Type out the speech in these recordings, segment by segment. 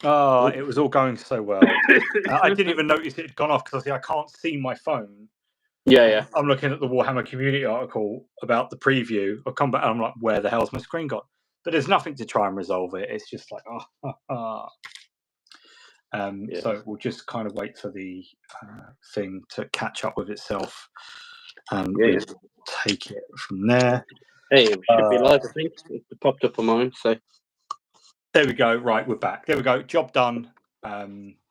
Oh, it was all going so well. I didn't even notice it had gone off because I can't see my phone. Yeah. I'm looking at the Warhammer community article about the preview. I'll come back and I'm like, where the hell's my screen gone? But there's nothing to try and resolve it. It's just like, So we'll just kind of wait for the thing to catch up with itself, and we'll take it from there. Hey, it should be live, I think. It popped up on mine, so. There we go. Right, we're back. There we go. Job done.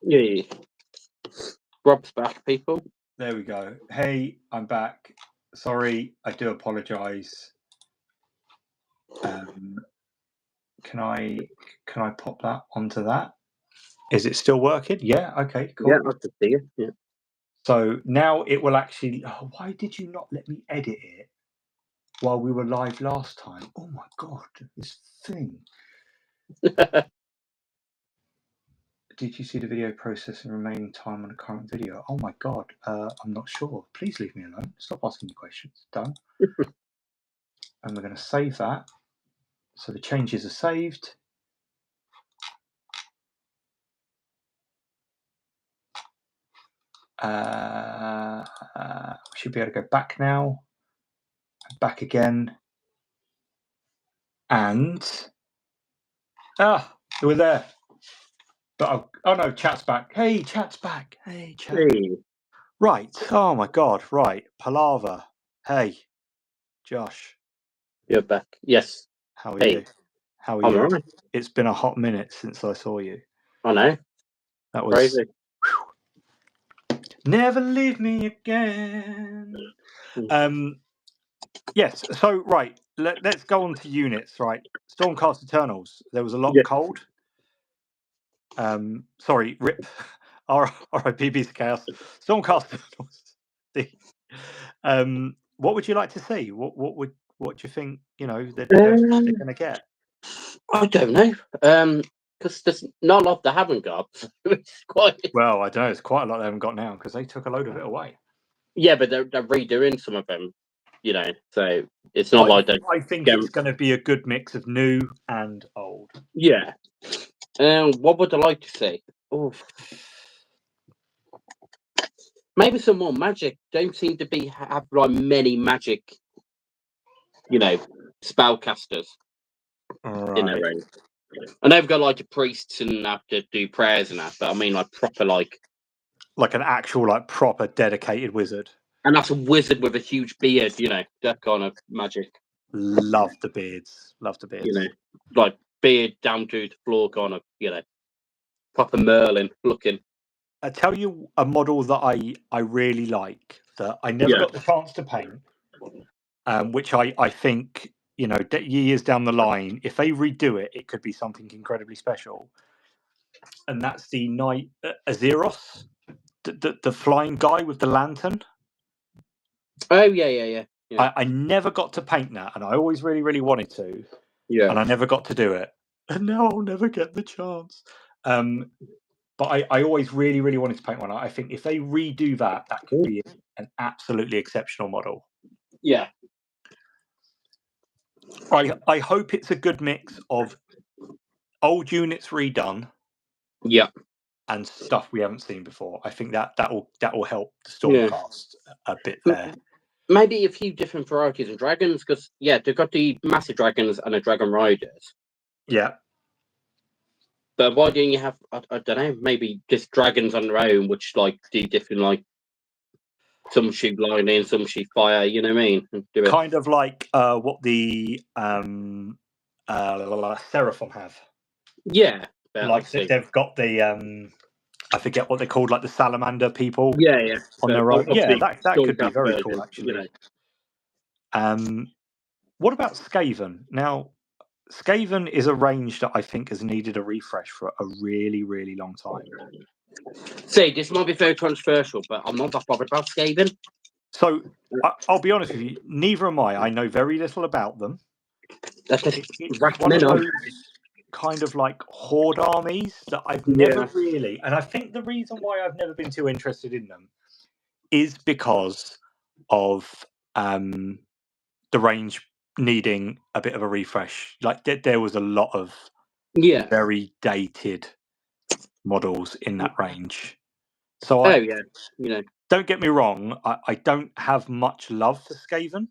Yeah. Rob's back, people. There we go. Hey, I'm back. Sorry, I do apologise. Can I pop that onto that? Is it still working? Yeah. Okay. Cool. Yeah, I can see it. Yeah. So now it will actually. Oh, why did you not let me edit it while we were live last time? Oh my god, this thing. Did you see the video processing remaining time on the current video? Oh my god, I'm not sure. Please leave me alone. Stop asking me questions. Done. And we're going to save that. So the changes are saved. Should be able to go back now. Back again. And we're there. But oh no, chat's back. Hey, chat's back. Hey, chat. Hey. Right. Oh my god. Right. Palaver. Hey, Josh. You're back. Yes. How are you? How are you? Right. It's been a hot minute since I saw you. I know. That was crazy. Never leave me again. Yes. So right. Let's go on to units. Right. Stormcast Eternals. There was a lot cold. Sorry, rip. R.I.P. Beast of Chaos. Stormcast Eternals. What would you like to see? What do you think? They're going to get. I don't know. Because there's not a lot they haven't got. It's quite. Well, I don't know. It's quite a lot they haven't got now because they took a load of it away. Yeah, but they're redoing some of them. So it's not like that. I think it's going to be a good mix of new and old. Yeah. What would I like to see? Oh, maybe some more magic. Don't seem to have like many magic, spellcasters in their own. I know they've got like the priests and have to do prayers and that, but I mean like proper like an actual like proper dedicated wizard. And that's a wizard with a huge beard, that kind of magic. Love the beards. Like beard down to the floor, kind of, proper Merlin looking. I tell you a model that I really like that I never got the chance to paint, which I think, years down the line, if they redo it, it could be something incredibly special. And that's the Knight Azeroth, the flying guy with the lantern. Oh, yeah. I never got to paint that, and I always really, really wanted to. Yeah. And I never got to do it. And now I'll never get the chance. But I always really, really wanted to paint one. I think if they redo that could be an absolutely exceptional model. Yeah. I hope it's a good mix of old units redone. Yeah. And stuff we haven't seen before. I think that will help the Stormcast a bit there. Maybe a few different varieties of dragons, because they've got the massive dragons and the dragon riders. Yeah. But why don't you have, I don't know, maybe just dragons on their own, which like do different, like some shoot lightning, some shoot fire, you know what I mean? Kind of like what the Seraphon have. Yeah. Like they've got the I forget what they're called, like the salamander people. Yeah. On their own. Yeah, that could be very cool, actually. What about Skaven? Now, Skaven is a range that I think has needed a refresh for a really, really long time. See, this might be very controversial, but I'm not that bothered about Skaven. So, I'll be honest with you, neither am I. I know very little about them. It's one of those kind of like horde armies that I've never really, and I think the reason why I've never been too interested in them is because of the range needing a bit of a refresh. Like there was a lot of very dated models in that range. So don't get me wrong, I don't have much love for Skaven.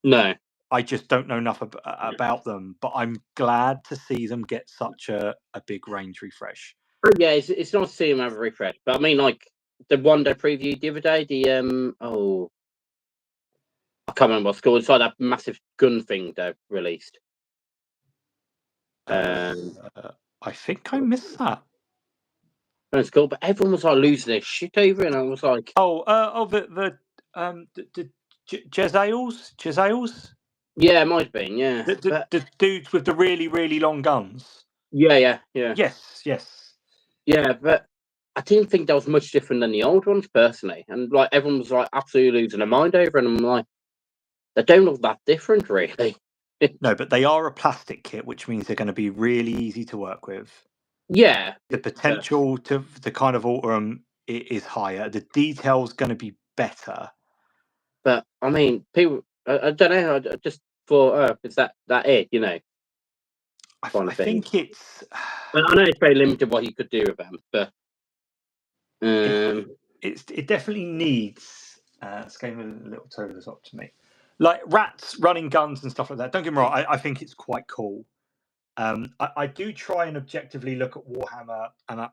No. I just don't know enough about them, but I'm glad to see them get such a big range refresh. Yeah, it's nice to see them have a refresh. But I mean, like the one they previewed the other day, I can't remember what's called. It's like that massive gun thing they released. I think I missed that. It's cool, but everyone was like losing their shit over it, and I was like, the Jezzails? Yeah, it might have been, yeah. The dudes with the really, really long guns. Yeah. Yes. Yeah, but I didn't think that was much different than the old ones, personally. And like everyone was like absolutely losing their mind over it, and I'm like, they don't look that different, really. No, but they are a plastic kit, which means they're going to be really easy to work with. Yeah. The potential to kind of alter them is higher. The detail's going to be better. But I mean, people, I don't know. I just thought, is that it? You know. I think it's. I know it's very limited what you could do with them, but it definitely needs. It's going a little toe this up to me, like rats running guns and stuff like that. Don't get me wrong. I think it's quite cool. I do try and objectively look at Warhammer, and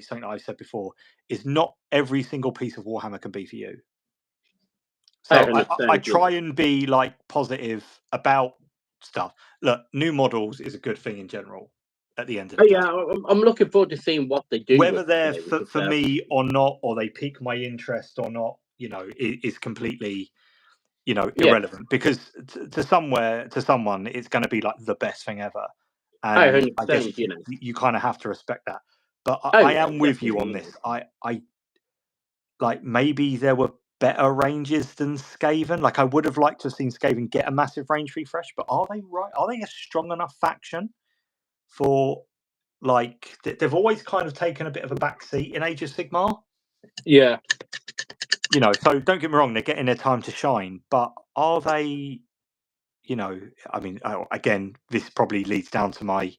something I said before is not every single piece of Warhammer can be for you. So I try and be like positive about stuff. Look, new models is a good thing in general. At the end of the day, I'm looking forward to seeing what they do. Whether they're for me or not, or they pique my interest or not, is completely, irrelevant. Because to someone, it's going to be like the best thing ever. And I guess you kind of have to respect that. But I am with you on this. I like maybe there were better ranges than Skaven. Like I would have liked to have seen Skaven get a massive range refresh, but are they right? Are they a strong enough faction for like they've always kind of taken a bit of a backseat in Age of Sigmar? Yeah. So don't get me wrong, they're getting their time to shine, but are they, I mean, again, this probably leads down to my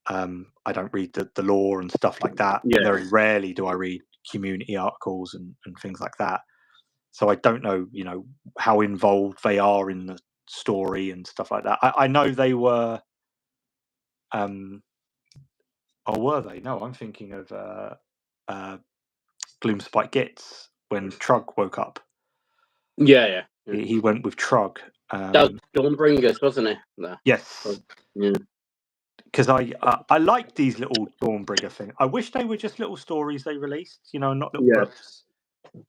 I don't read the lore and stuff like that. Yeah. Very rarely do I read community articles and things like that. So I don't know, how involved they are in the story and stuff like that. I know they were. Or were they? No, I'm thinking of Gloomspite Gitz when Trug woke up. Yeah. He went with Trug. That was Dawnbringers, wasn't it? No. Yes. Yeah. Because I like these little Dawnbringer things. I wish they were just little stories they released, not little books.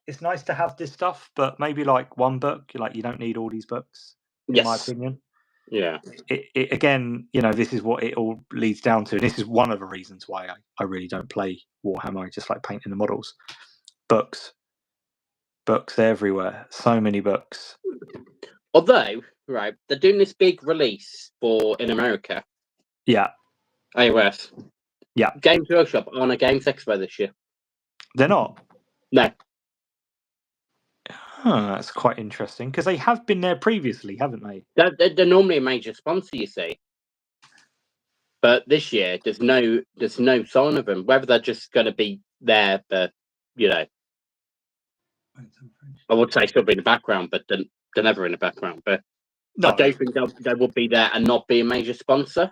It's nice to have this stuff, but maybe like one book. You don't need all these books, in my opinion. Yeah. It again, this is what it all leads down to. And this is one of the reasons why I really don't play Warhammer. I just like painting the models. Books everywhere. So many books. Although, right, they're doing this big release in America. Yeah. iOS. Yeah. Games Workshop on a Games Expo this year. They're not? No. That's quite interesting because they have been there previously, haven't they? They're normally a major sponsor, you see. But this year, there's no sign of them. Whether they're just going to be there, but I would say still be in the background, but they're never in the background. But no. I don't think they would be there and not be a major sponsor.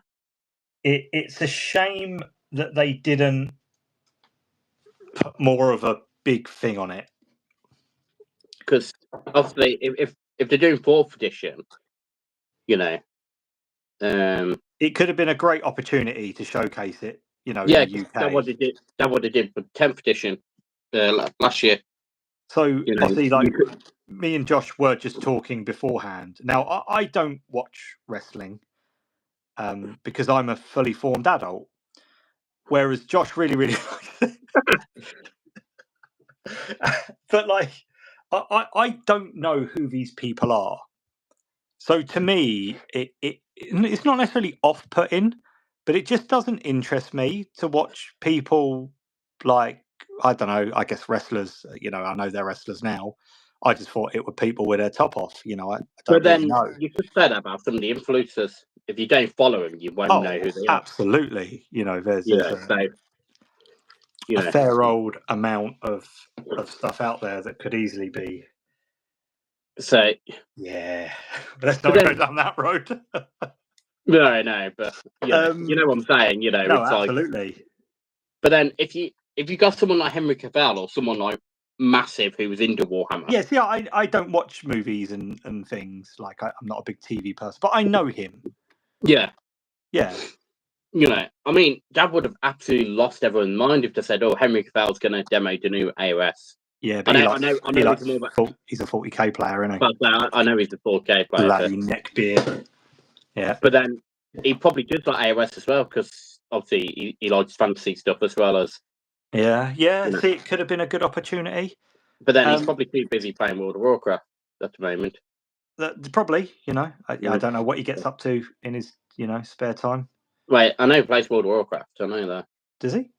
It's a shame that they didn't put more of a big thing on it. Because obviously, if they're doing 4th edition, it could have been a great opportunity to showcase it. In the UK. That's what they did for 10th edition last year. So obviously, me and Josh were just talking beforehand. Now I don't watch wrestling because I'm a fully formed adult, whereas Josh really, really likes it. But I don't know who these people are. So to me, it's not necessarily off-putting, but it just doesn't interest me to watch people like, I don't know, I guess wrestlers, I know they're wrestlers now. I just thought it were people with their top off, I don't really know. You could say that about some of the influencers. If you don't follow them, you won't know who they are. Absolutely. There's a fair old amount of stuff out there that could easily be. So yeah, but let's not go down that road. No, but you know what I'm saying. You know, no, it's absolutely. Like, but then if you got someone like Henry Cavill or someone like massive who was into Warhammer. Yes, yeah, I don't watch movies and things. Like I'm not a big TV person, but I know him. Yeah. Yeah. You know, I mean, that would have absolutely lost everyone's mind if they said, "Oh, Henry Cavill's going to demo the new AOS." Yeah, but I know he's a 40k player, isn't he? But I know he's a 4K player. Bloody neckbeard. Yeah. But then he probably does like AOS as well because obviously he likes fantasy stuff as well as. Yeah. See, it could have been a good opportunity. But then he's probably too busy playing World of Warcraft at the moment. Probably, I don't know what he gets up to in his, spare time. Wait, I know he plays World of Warcraft. I know that. Does he?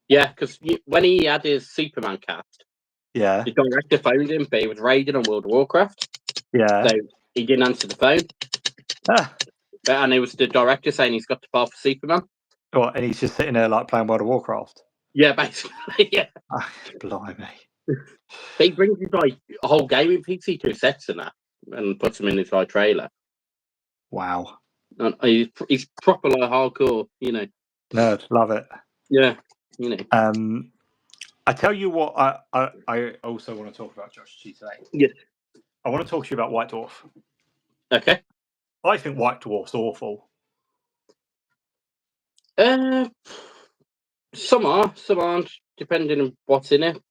Yeah, because when he had his Superman cast, the director phoned him, but he was raiding on World of Warcraft. Yeah. So he didn't answer the phone. And it was the director saying he's got to file for Superman. Oh, and he's just sitting there like playing World of Warcraft. Yeah, basically, yeah. Blimey. He brings his like a whole gaming PC to sets and that, and puts them in his like trailer. Wow. And he's proper like hardcore, Nerd, love it. Yeah, I tell you what, I also want to talk about Josh G today. Yes. I want to talk to you about White Dwarf. Okay. I think White Dwarf's awful. Some aren't, depending on what's in it.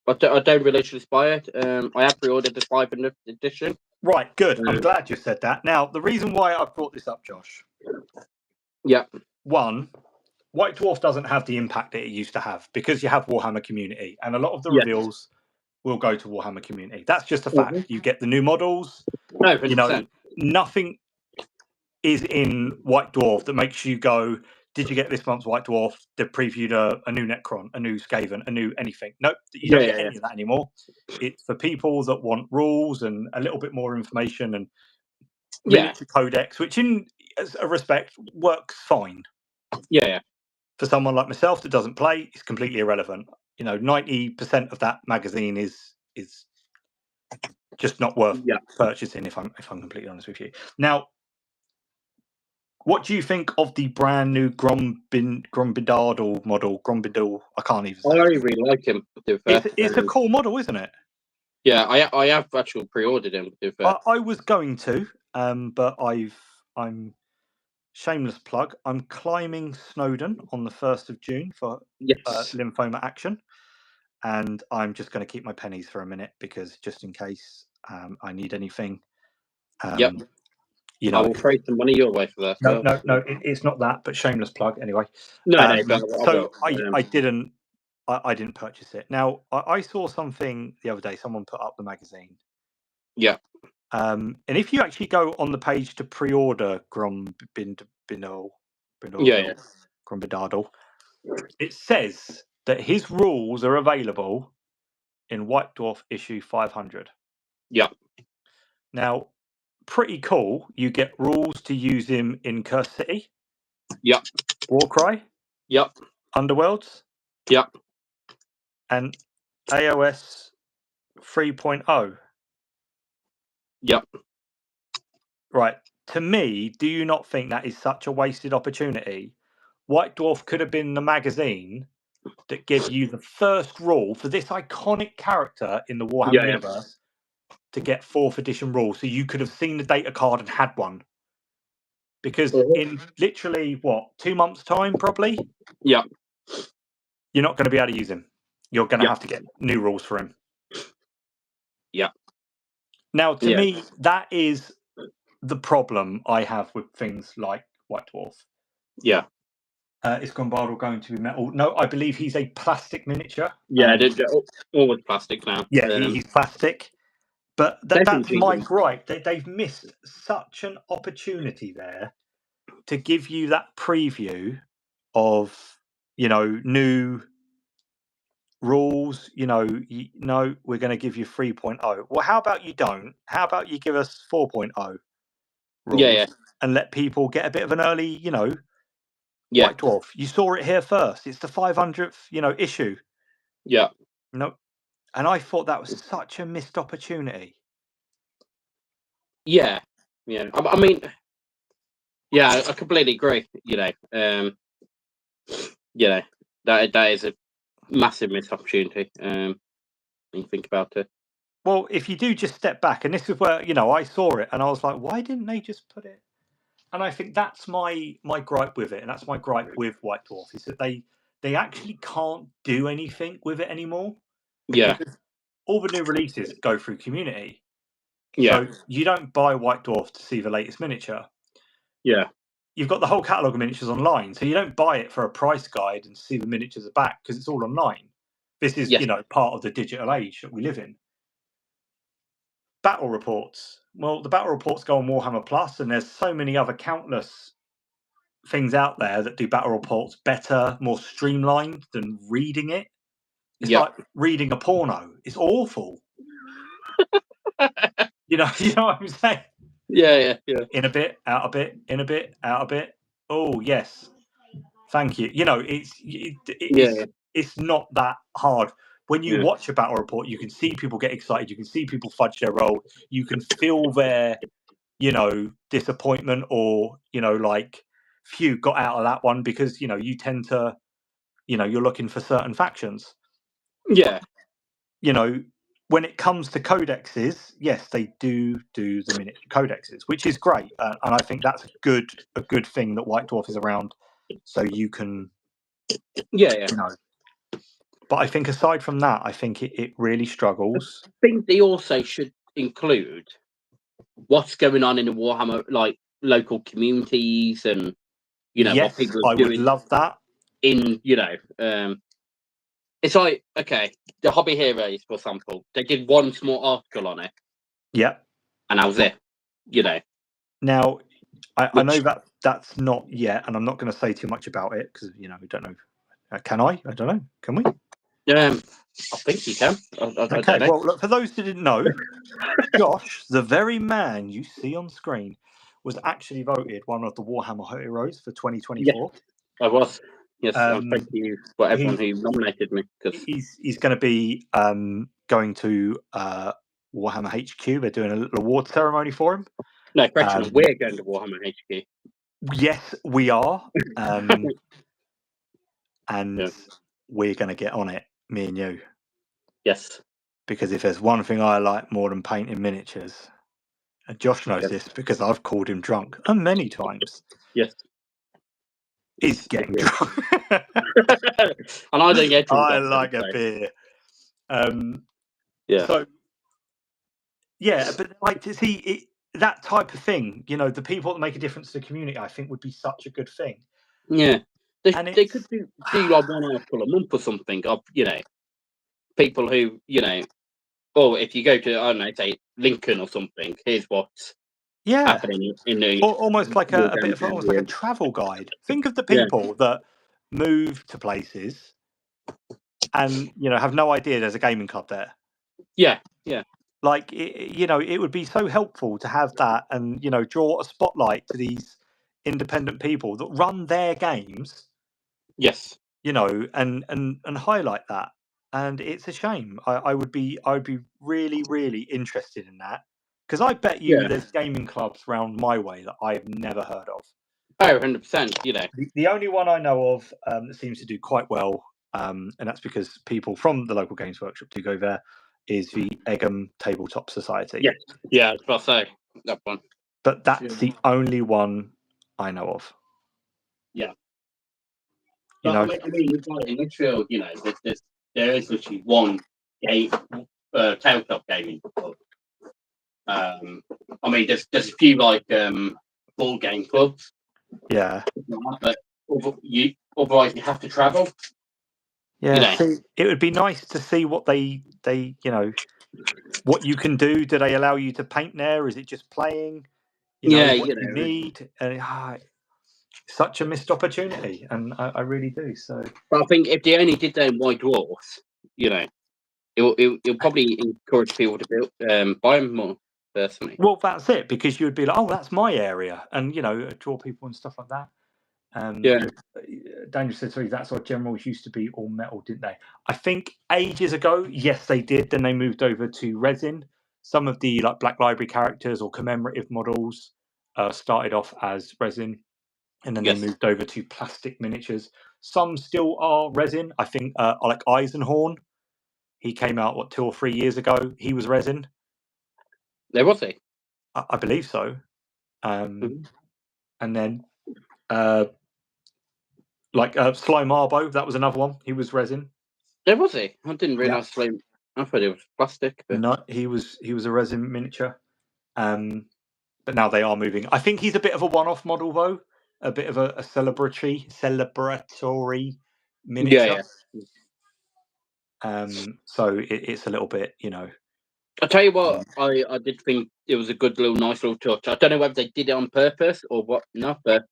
But I don't religiously buy it. I have pre-ordered the 500th edition. Right, good. I'm glad you said that. Now, the reason why I brought this up, Josh. Yeah. One, White Dwarf doesn't have the impact that it used to have because you have Warhammer Community, and a lot of the reveals will go to Warhammer Community. That's just a fact. You get the new models. No, 100%. Nothing is in White Dwarf that makes you go, did you get this month's White Dwarf? They previewed a new Necron, a new Skaven, a new anything. Nope, you don't get any of that anymore. It's for people that want rules and a little bit more information and miniature codex, which in a respect works fine. Yeah. For someone like myself that doesn't play, it's completely irrelevant. 90% of that magazine is just not worth purchasing. If I'm completely honest with you. Now, what do you think of the brand new Grombidardle model? Grombidal, I can't even say. I really like him. It's a cool model, isn't it? Yeah, I have actually pre-ordered him. I was going to, but I'm shameless plug. I'm climbing Snowdon on the 1st of June for lymphoma action, and I'm just going to keep my pennies for a minute because just in case I need anything. I will throw some money your way for that. No, it's not that, but shameless plug anyway. No, so I didn't purchase it. Now I saw something the other day. Someone put up the magazine. Yeah. And if you actually go on the page to pre-order Grombidardle, it says that his rules are available in White Dwarf issue 500. Yeah. Now, pretty cool. You get rules to use him in Curse City. Yep. Warcry. Yep. Underworlds. Yep. And AOS 3.0. Yep. Right. To me, do you not think that is such a wasted opportunity? White Dwarf could have been the magazine that gave you the first rule for this iconic character in the Warhammer universe to get 4th edition rules, so you could have seen the data card and had one. Because in literally 2 months' time, probably. Yeah. You're not going to be able to use him. You're going to have to get new rules for him. Yeah. Now, to me, that is the problem I have with things like White Dwarf. Yeah. Is Grombidardle going to be metal? No, I believe he's a plastic miniature. Yeah, they're always plastic now. Yeah, he's plastic. But that's my gripe. They've missed such an opportunity there to give you that preview of, new rules. We're going to give you 3.0. Well, how about you don't? How about you give us 4.0 rules and let people get a bit of an early, Yeah. White Dwarf, you saw it here first. It's the 500th, issue. Yeah. No, and I thought that was such a missed opportunity. Yeah. I mean, yeah, I completely agree. That is a massive missed opportunity. When you think about it. Well, if you do just step back, and this is where I saw it, and I was like, why didn't they just put it? And I think that's my gripe with it, and that's my gripe with White Dwarf, is that they actually can't do anything with it anymore. Yeah. Because all the new releases go through community. Yeah. So you don't buy White Dwarf to see the latest miniature. Yeah. You've got the whole catalogue of miniatures online, so you don't buy it for a price guide and see the miniatures are back because it's all online. This is, part of the digital age that we live in. Battle reports. Well, the battle reports go on Warhammer Plus, and there's so many other countless things out there that do battle reports better, more streamlined than reading it. It's like reading a porno. It's awful. You know what I'm saying? Yeah. In a bit, out a bit, in a bit, out a bit. Oh yes, thank you. It's not that hard. When you watch a battle report, you can see people get excited. You can see people fudge their roll. You can feel their, disappointment, or like, phew, got out of that one, because you tend to, you're looking for certain factions. Yeah. When it comes to codexes, yes, they do the miniature codexes, which is great, and I think that's a good thing that White Dwarf is around, so you can, But I think aside from that, I think it really struggles. I think they also should include what's going on in the Warhammer, like local communities, and what people are doing. I would love that. It's like, okay, the Hobby Heroes, for example, they did one small article on it. Yeah. And that was it. Now, I know that's not yet, and I'm not going to say too much about it because we don't know. Can I? I don't know. Can we? I think you can. Okay. Well, look, for those who didn't know, Josh, the very man you see on screen, was actually voted one of the Warhammer Heroes for 2024. I was. Yes, thank you for everyone who nominated me. He's going to be going to Warhammer HQ. They're doing a little award ceremony for him. No, correction, we're going to Warhammer HQ. Yes, we are. And we're going to get on it, me and you. Yes. Because if there's one thing I like more than painting miniatures, and Josh knows this because I've called him drunk many times. Yes. Is getting drunk. And I don't get drunk. I like a beer. So, but like to see it, that type of thing, the people that make a difference to the community, I think would be such a good thing. Yeah. They could do like one article a month or something of, people who, or if you go to, I don't know, say Lincoln or something, here's what's happening in the... Almost like a bit of almost like a travel guide. Think of the people that move to places and, have no idea there's a gaming club there. Yeah. Like, it would be so helpful to have that and, draw a spotlight to these independent people that run their games. Yes. And highlight that. And it's a shame. I would be really, really interested in that. Because I bet you there's gaming clubs around my way that I've never heard of. Oh, 100%, The only one I know of that seems to do quite well, and that's because people from the local Games Workshop do go there, is the Egham Tabletop Society. Yeah, I'll say that one. But that's the only one I know of. Yeah. I mean, in Lichfield, there is literally one tabletop gaming club. I mean, there's a few like board game clubs. Yeah. But otherwise you have to travel. Yeah. See, it would be nice to see what they what you can do. Do they allow you to paint there? Is it just playing? What you need. Such a missed opportunity, and I really do. So, but I think if they only did that in White Dwarfs, it'll probably encourage people to buy them more. Personally, well, that's it, because you would be like, oh, that's my area, and draw people and stuff like that. Daniel said, sorry, that's what generals used to be all metal, didn't they? I think ages ago, yes, they did. Then they moved over to resin. Some of the like Black Library characters or commemorative models started off as resin, and then they moved over to plastic miniatures. Some still are resin. I think like Eisenhorn, he came out 2 or 3 years ago. He was resin. There was he? I believe so. And then like Sly Marbo, that was another one. He was resin. There was he? I didn't realise Sly. I thought it was plastic. But... No, he was a resin miniature. But now they are moving. I think he's a bit of a one-off model though, a bit of a celebratory miniature. So it's a little bit, I tell you what, I did think it was a good nice little touch. I don't know whether they did it on purpose or what, not, but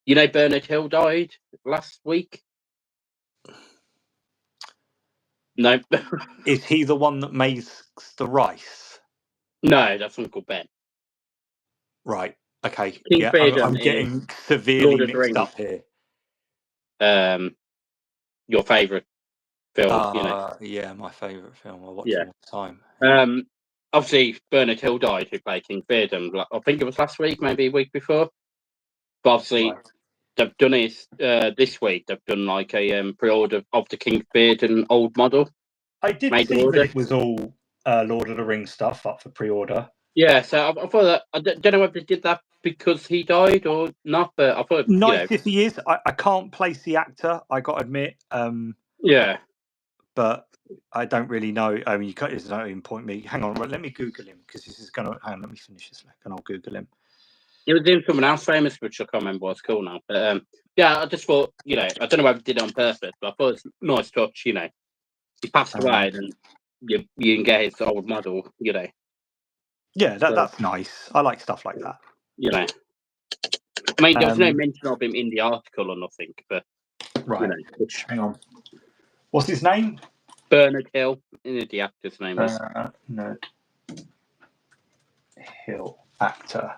Bernard Hill died last week. No. Is he the one that makes the rice? No, that's Uncle Ben. Right. Okay. King I'm getting severely mixed up here. Your favourite film, Yeah, my favourite film. I watch it all the time. Obviously, Bernard Hill died, who played King Fearden. I think it was last week, maybe a week before. But obviously, they've done it this week. They've done like a pre-order of the King Fearden old model. I did see that it was all Lord of the Rings stuff up for pre-order. Yeah, so I thought that I don't know if they did that because he died or not, but I thought nice if he is. I can't place the actor. I got to admit. But I don't really know. I mean, there's no even point me. Hang on, let me Google him because this is going to. Hang on, let me finish this and I'll Google him. He was doing someone else famous, which I can't remember what's called now. But I just thought, I don't know whether he did it on purpose, but I thought it's a nice touch. He passed away, and you can get his old model. Yeah, that's nice. I like stuff like that. I mean, there was no mention of him in the article or nothing, but hang on. What's his name? Bernard Hill. The actor's name was Bernard Hill, actor.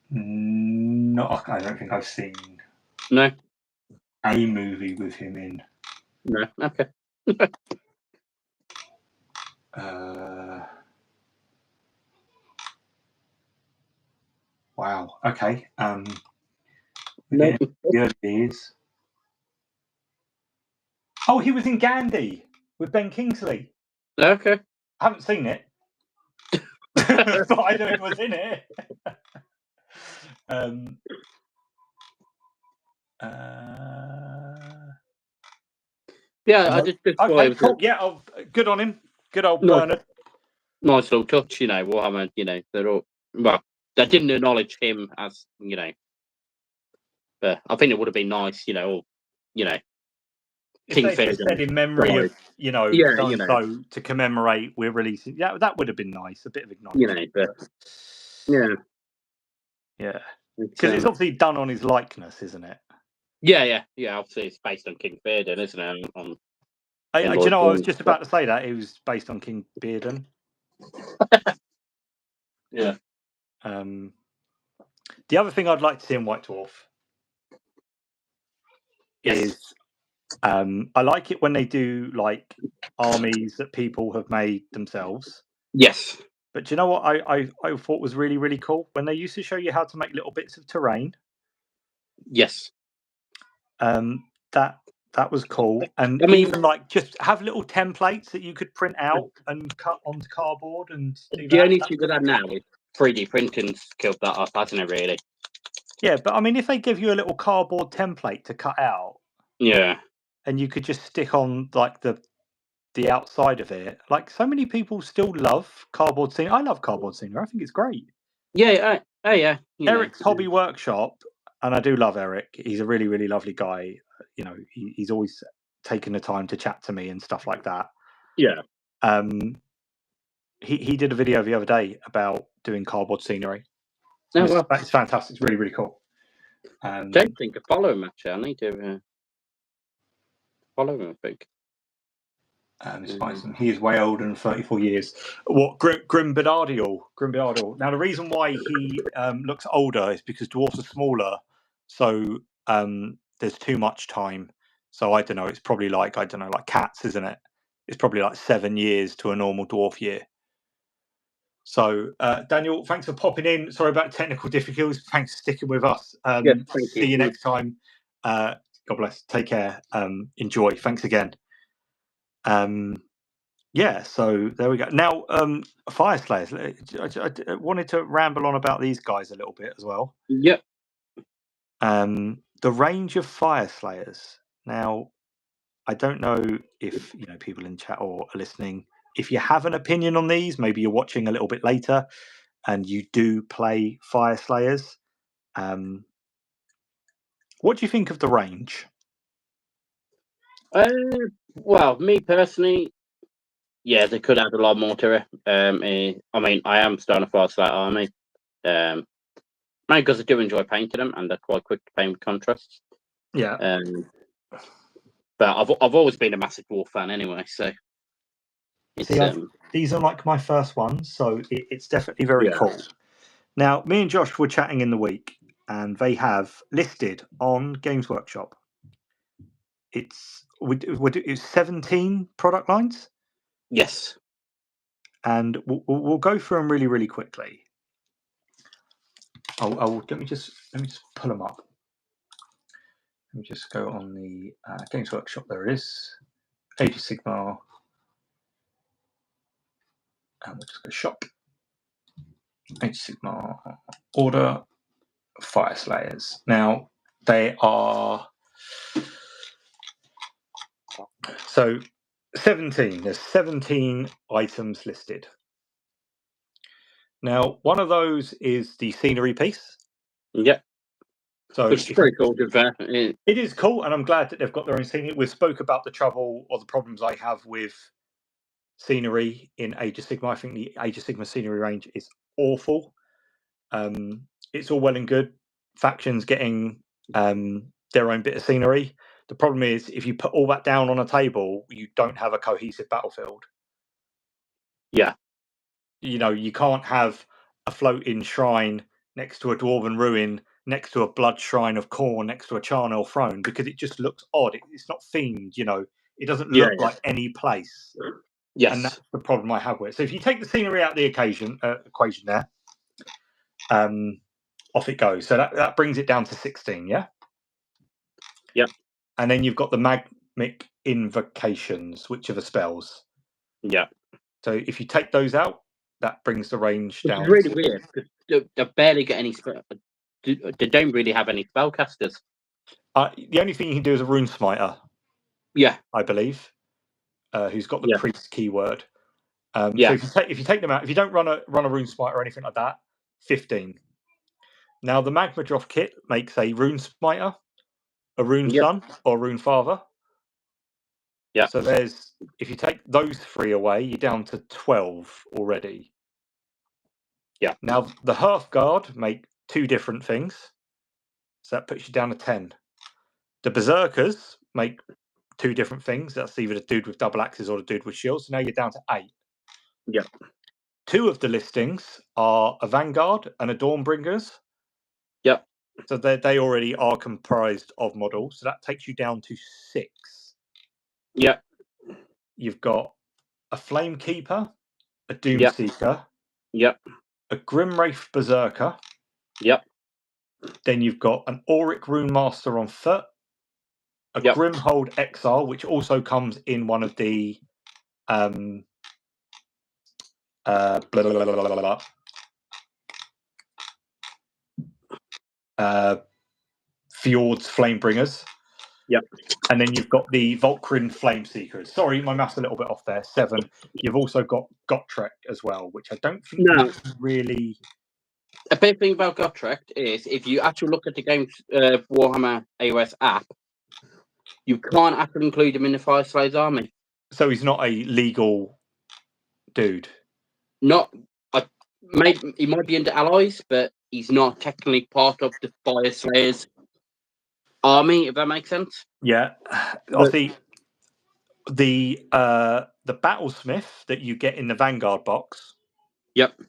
No, I don't think I've seen a movie with him in. No, okay. Wow. Okay. Here it is. Oh, he was in Gandhi with Ben Kingsley. Okay. I haven't seen it, but I know he was in it. I just okay, cool. Yeah, good on him. Good old Bernard. Nice little touch, Warhammer. They're all they didn't acknowledge him as but I think it would have been nice, King Fearden said in memory of so to commemorate we're releasing. Yeah, that would have been nice. A bit of acknowledgement. Yeah. Because it's obviously done on his likeness, isn't it? Yeah. Obviously, it's based on King Fearden, isn't it? Do you know, I was just about to say that it was based on King Fearden. Yeah. The other thing I'd like to see in White Dwarf is I like it when they do like armies that people have made themselves. Yes. But do you know what I thought was really, really cool? When they used to show you how to make little bits of terrain. Yes. That was cool. And even like just have little templates that you could print out and cut onto cardboard and do the only issue with that now is 3D printing's killed that off, hasn't it, really? Yeah, but I mean, if they give you a little cardboard template to cut out, and you could just stick on like the outside of it, like so many people still love cardboard scenery. I love cardboard scenery. I think it's great. Yeah. Eric's Hobby Workshop, and I do love Eric. He's a really, really lovely guy. He's always taken the time to chat to me and stuff like that. Yeah. He did a video the other day about doing cardboard scenery. Oh, well. It's fantastic. It's really, really cool. Don't think I follow him actually. I need to follow him. I think. He is way older than 34 years. What Grimbidardial? Now the reason why he looks older is because dwarfs are smaller, so there's too much time. So I don't know. It's probably like cats, isn't it? It's probably like 7 years to a normal dwarf year. So, Daniel, thanks for popping in. Sorry about technical difficulties. Thanks for sticking with us. See you next time. God bless. Take care. Enjoy. Thanks again. Yeah, so there we go. Now, Fire Slayers. I wanted to ramble on about these guys a little bit as well. Yep. The range of Fire Slayers. Now, I don't know if people in chat or are listening. If you have an opinion on these, maybe you're watching a little bit later and you do play Fire Slayers. What do you think of the range? Well, me personally, yeah, they could add a lot more to it. I mean, I am starting a Fire Slayer army. Mainly because I do enjoy painting them and they're quite quick to paint with contrasts. Yeah. But I've always been a massive Dwarf fan anyway, so these are like my first ones, so it's definitely very cool. Now, me and Josh were chatting in the week, and they have listed on Games Workshop. It's 17 product lines. Yes, and we'll go through them really, really quickly. Let me just pull them up. Let me just go on the Games Workshop. There it is. Age of Sigmar. And we'll just go shop. Age of Sigmar. Order. Fire Slayers. Now, they are... So, 17. There's 17 items listed. Now, one of those is the scenery piece. Yeah. So it's pretty cool. It is cool, and I'm glad that they've got their own scenery. We spoke about the trouble or the problems I have with scenery in Age of Sigmar. I think the Age of Sigmar scenery range is awful. It's all well and good, factions getting their own bit of scenery. The problem is, if you put all that down on a table, you don't have a cohesive battlefield. Yeah. You can't have a floating shrine next to a dwarven ruin, next to a blood shrine of Khorne, next to a charnel throne, because it just looks odd. It's not themed, It doesn't look like any place. Yes. And that's the problem I have with it. So if you take the scenery out of the equation there, off it goes. So that brings it down to 16, yeah? Yep. And then you've got the Magmic Invocations, which are the spells. Yeah. So if you take those out, that brings the range down. It's really weird because they barely get any spell. They don't really have any spellcasters. The only thing you can do is a Rune Smiter. Yeah, I believe. Who's got the priest keyword? So if you take them out, if you don't run a Rune Smiter or anything like that, 15. Now the Magma Drop kit makes a Rune Smiter, a Rune Son, or a Rune Father. Yeah. So if you take those 3 away, you're down to 12 already. Yeah. Now the Hearthguard make 2 different things, so that puts you down to 10. The Berserkers make 2 different things. That's either the dude with double axes or the dude with shields. So now you're down to 8. Yeah. 2 of the listings are a Vanguard and a Dawnbringers. Yep. So they already are comprised of models. So that takes you down to 6. Yep. You've got a Flame Keeper, a Doom Seeker. Yep. A Grimwraith Berserker. Yep. Then you've got an Auric Rune Master on foot. A Grimhold Exile, which also comes in one of the Fjord's Flamebringers. Yep. And then you've got the Volkrin Flame Seekers. Sorry, my math's a little bit off there. 7. You've also got Gotrek as well, which I don't think really... A big thing about Gotrek is if you actually look at the game's Warhammer AOS app, you can't actually include him in the Fire Slayers army. So he's not a legal dude? He might be into allies, but he's not technically part of the Fire Slayers army, if that makes sense. Yeah, I'll see. The Battlesmith that you get in the Vanguard box. Yep.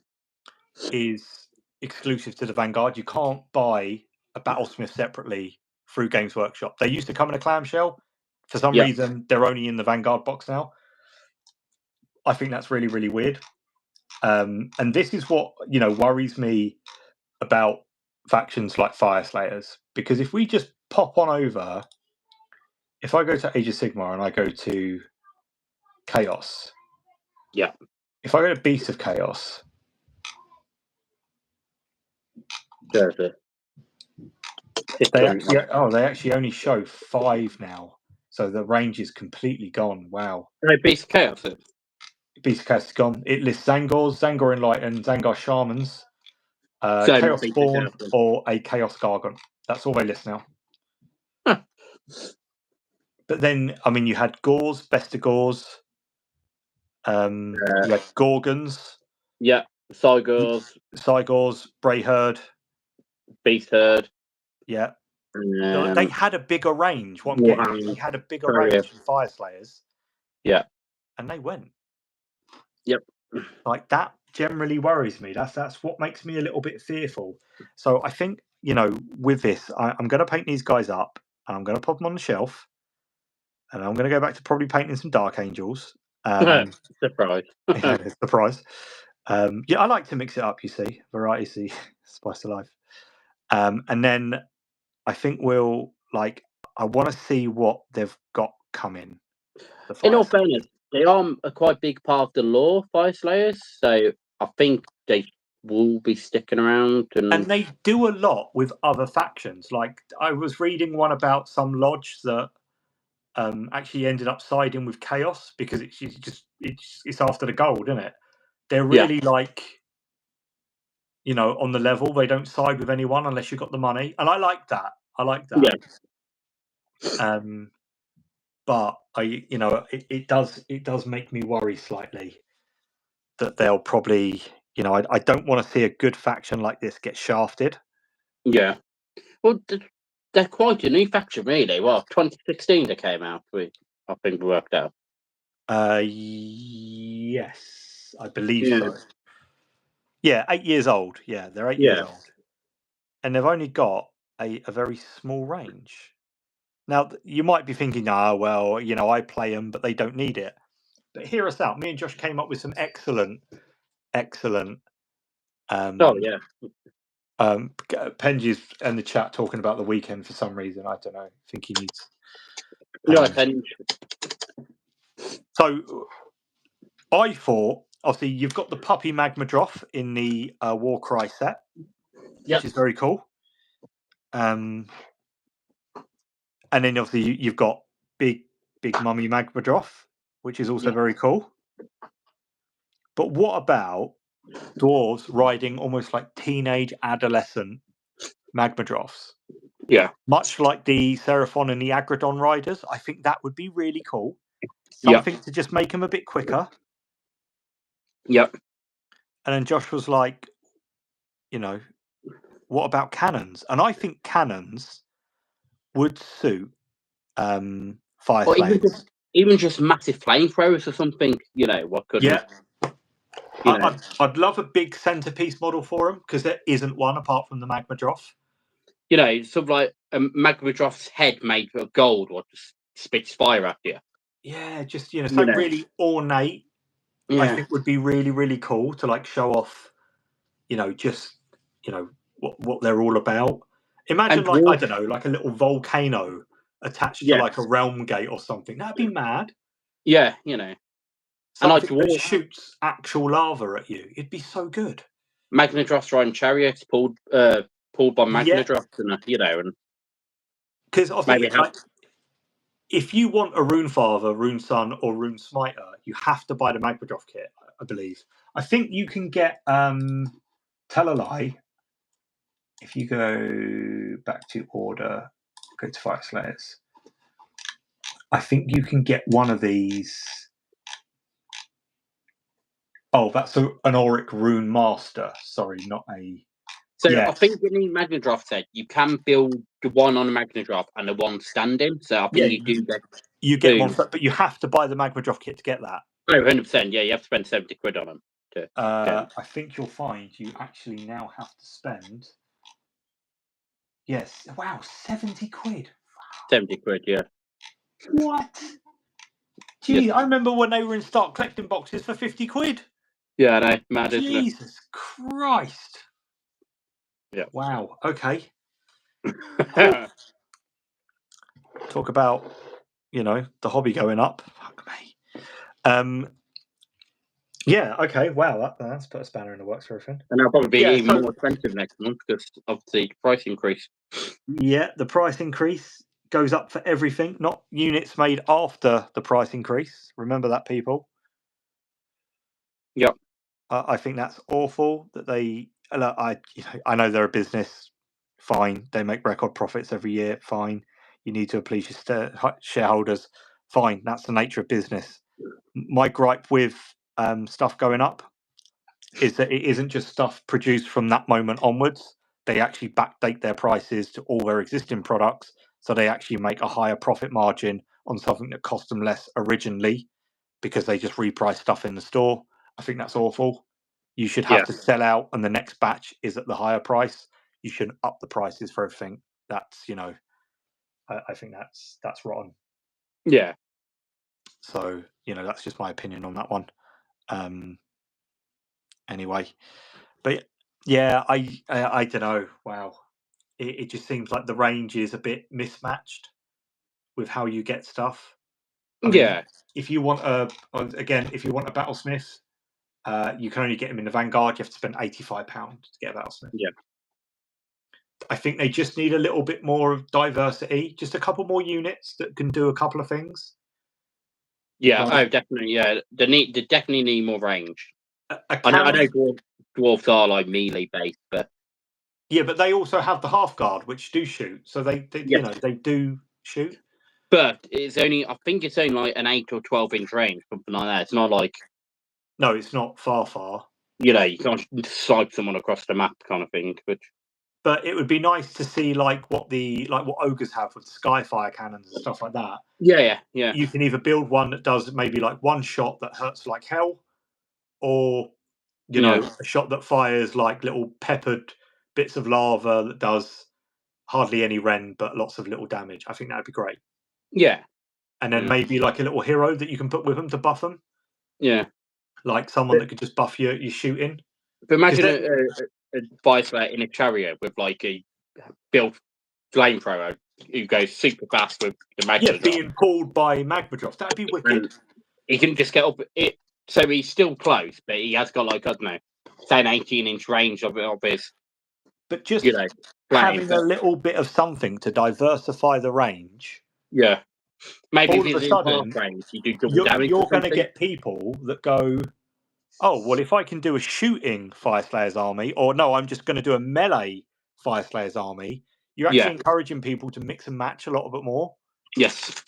Is exclusive to the Vanguard. You can't buy a Battlesmith separately through Games Workshop. They used to come in a clamshell. For some reason, they're only in the Vanguard box now. I think that's really, really weird. And this is what worries me about factions like Fireslayers, because if we just pop on over, if I go to Age of Sigmar and I go to Chaos, if I go to Beast of Chaos, they actually only show 5 now, so the range is completely gone. Wow. Beast of Chaos. Beast of Chaos is gone. It lists Zangors, Zangor Enlightened, Zangar Shamans, Chaos Spawn, or a Chaos Gargant. That's all they list now. Huh. But then, I mean, you had Gors, Bestigors, you had Gorgons. Yeah, Cygors, Bray Herd, Beast Herd. Yeah. They had a bigger range. What I'm getting is they had a bigger range than Fireslayers. Yeah. And they went. Yep. Like, that generally worries me. That's what makes me a little bit fearful. So I think, with this, I'm going to paint these guys up, and I'm going to put them on the shelf, and I'm going to go back to probably painting some Dark Angels. Surprise. Surprise. I like to mix it up, you see. Variety's the spice of life. And then I think I want to see what they've got coming. In all fairness, they are a quite big part of the lore, Fireslayers, so I think they will be sticking around. And they do a lot with other factions. Like, I was reading one about some lodge that actually ended up siding with Chaos because it's after the gold, isn't it? They're really on the level. They don't side with anyone unless you've got the money, and I like that. Yeah. But it does make me worry slightly that they'll probably, I don't want to see a good faction like this get shafted. Yeah. Well, they're quite a new faction, really. Well, 2016 they came out. I think we worked out. Yes, I believe so. Yeah, 8 years old. Yeah, they're 8 years old, and they've only got a very small range. Now, you might be thinking, I play them, but they don't need it. But hear us out. Me and Josh came up with some excellent. Penji's in the chat talking about the weekend for some reason. I don't know. I think he needs. So I thought, obviously, you've got the Puppy Magmadroth in the Warcry set, which is very cool. And then obviously you've got big Mummy Magmadroth, which is also very cool. But what about dwarves riding almost like teenage adolescent Magmadroths? Yeah. Much like the Seraphon and the Agrodon riders. I think that would be really cool. Something to just make them a bit quicker. Yep. And then Josh was like, what about cannons? And I think cannons would suit Fireslayers. Even just massive flamethrowers or something, what could... Yeah. I'd love a big centerpiece model for them, because there isn't one apart from the Magmadroth. Sort of like a Magmadroth's head made of gold, what just spits fire at you. Yeah, just something really ornate. I think would be really, really cool to show off. What they're all about. Imagine I don't know, like a little volcano attached to a realm gate or something. That'd be mad. Yeah, something that shoots actual lava at you. It'd be so good. Magmadroths riding chariots pulled by Magmadroths, and because if you want a Rune Father, Rune Son, or Rune Smiter, you have to buy the Magmadroth kit, I believe. I think you can get tell a lie. If you go back to order, go to Fireslayers, I think you can get one of these. Oh, that's an Auric Rune Master. Sorry, not a So yes. I think in the Magnadraft set, you can build the one on the Magnadraft and the one standing. So I think you get them on, but you have to buy the Magnadraft kit to get that. Oh, 100%. Yeah, you have to spend 70 quid on them. I think you'll find you actually now have to spend. Yes. Wow, 70 quid. 70 quid, yeah. What? Gee, I remember when they were in stock collecting boxes for 50 quid. Yeah, I know. Mad, isn't it? Jesus Christ. Yeah. Wow. Okay. Talk about, the hobby going up. Fuck me. Yeah. Okay. Wow. That's put a spanner in the works for everything. And that'll probably be even more expensive next month because of the price increase. Yeah, the price increase goes up for everything, not units made after the price increase. Remember that, people. Yep. I think that's awful that they. I know they're a business. Fine, they make record profits every year. Fine, you need to please your shareholders. Fine, that's the nature of business. My gripe with stuff going up is that it isn't just stuff produced from that moment onwards. They actually backdate their prices to all their existing products, so they actually make a higher profit margin on something that cost them less originally because they just reprice stuff in the store. I think that's awful. You should have to sell out, and the next batch is at the higher price. You shouldn't up the prices for everything. That's I think that's rotten. Yeah. So that's just my opinion on that one. Anyway, but yeah, I don't know. Wow, it just seems like the range is a bit mismatched with how you get stuff. I mean, if you want if you want a Battlesmith, you can only get them in the Vanguard. You have to spend £85 to get a Battlesmith. Yeah. I think they just need a little bit more of diversity, just a couple more units that can do a couple of things. Yeah, definitely. Yeah, they definitely need more range. I know dwarves are like melee based, but yeah, but they also have the half guard, which do shoot. So they do shoot. But I think it's only like an 8 or 12-inch range, something like that. It's not like. No, it's not far. You can't snipe someone across the map, kind of thing. But it would be nice to see what ogres have with Skyfire cannons and stuff like that. Yeah. You can either build one that does maybe like one shot that hurts like hell, or a shot that fires like little peppered bits of lava that does hardly any rend but lots of little damage. I think that'd be great. Yeah. And then maybe like a little hero that you can put with them to buff them. Yeah. Like someone that could just buff your shooting. But imagine a vice in a chariot with like a built flamethrower who goes super fast with the magma. Yeah, being pulled by magma drops. That'd be wicked. And he can just get up it, so he's still close, but he has got like, I don't know, say an 18-inch range of his. But just having a little bit of something to diversify the range. Yeah. Maybe all of a sudden, range, you do double damage. You're going to get people that go, oh, well, if I can do a shooting Fire Slayer's army, or no, I'm just going to do a melee Fire Slayer's army, you're actually encouraging people to mix and match a little bit more. Yes.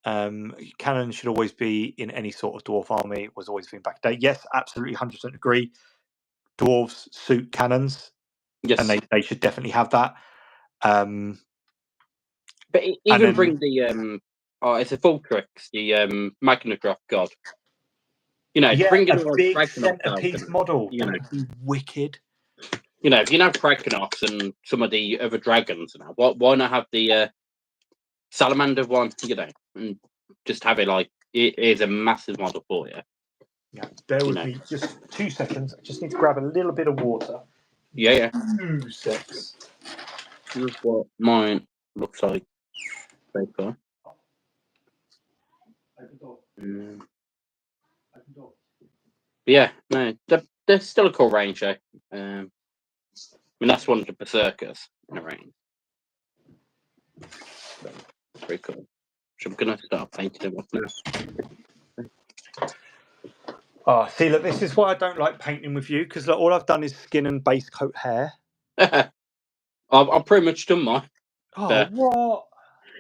Cannon should always be in any sort of dwarf army. It was always been back in the day. Yes, absolutely, 100% agree. Dwarves suit cannons. Yes. And they should definitely have that. But even bring the it's a Vultrix, the Magnadraft god. Bring in a big centerpiece model. That'd be wicked. If you have Kraganox and some of the other dragons, why not have the Salamander one? And just have it like it is a massive model for you. Yeah, bear with me just 2 seconds. I just need to grab a little bit of water. Yeah. 2 seconds. Here's what mine looks like. Paper. Yeah, no, they're still a cool range, though. I mean, that's one of the berserkers in a range. So, pretty cool. So I'm gonna start painting them up now. Oh, see, look, this is why I don't like painting with you, because all I've done is skin and base coat hair. I've pretty much done mine. Oh, what?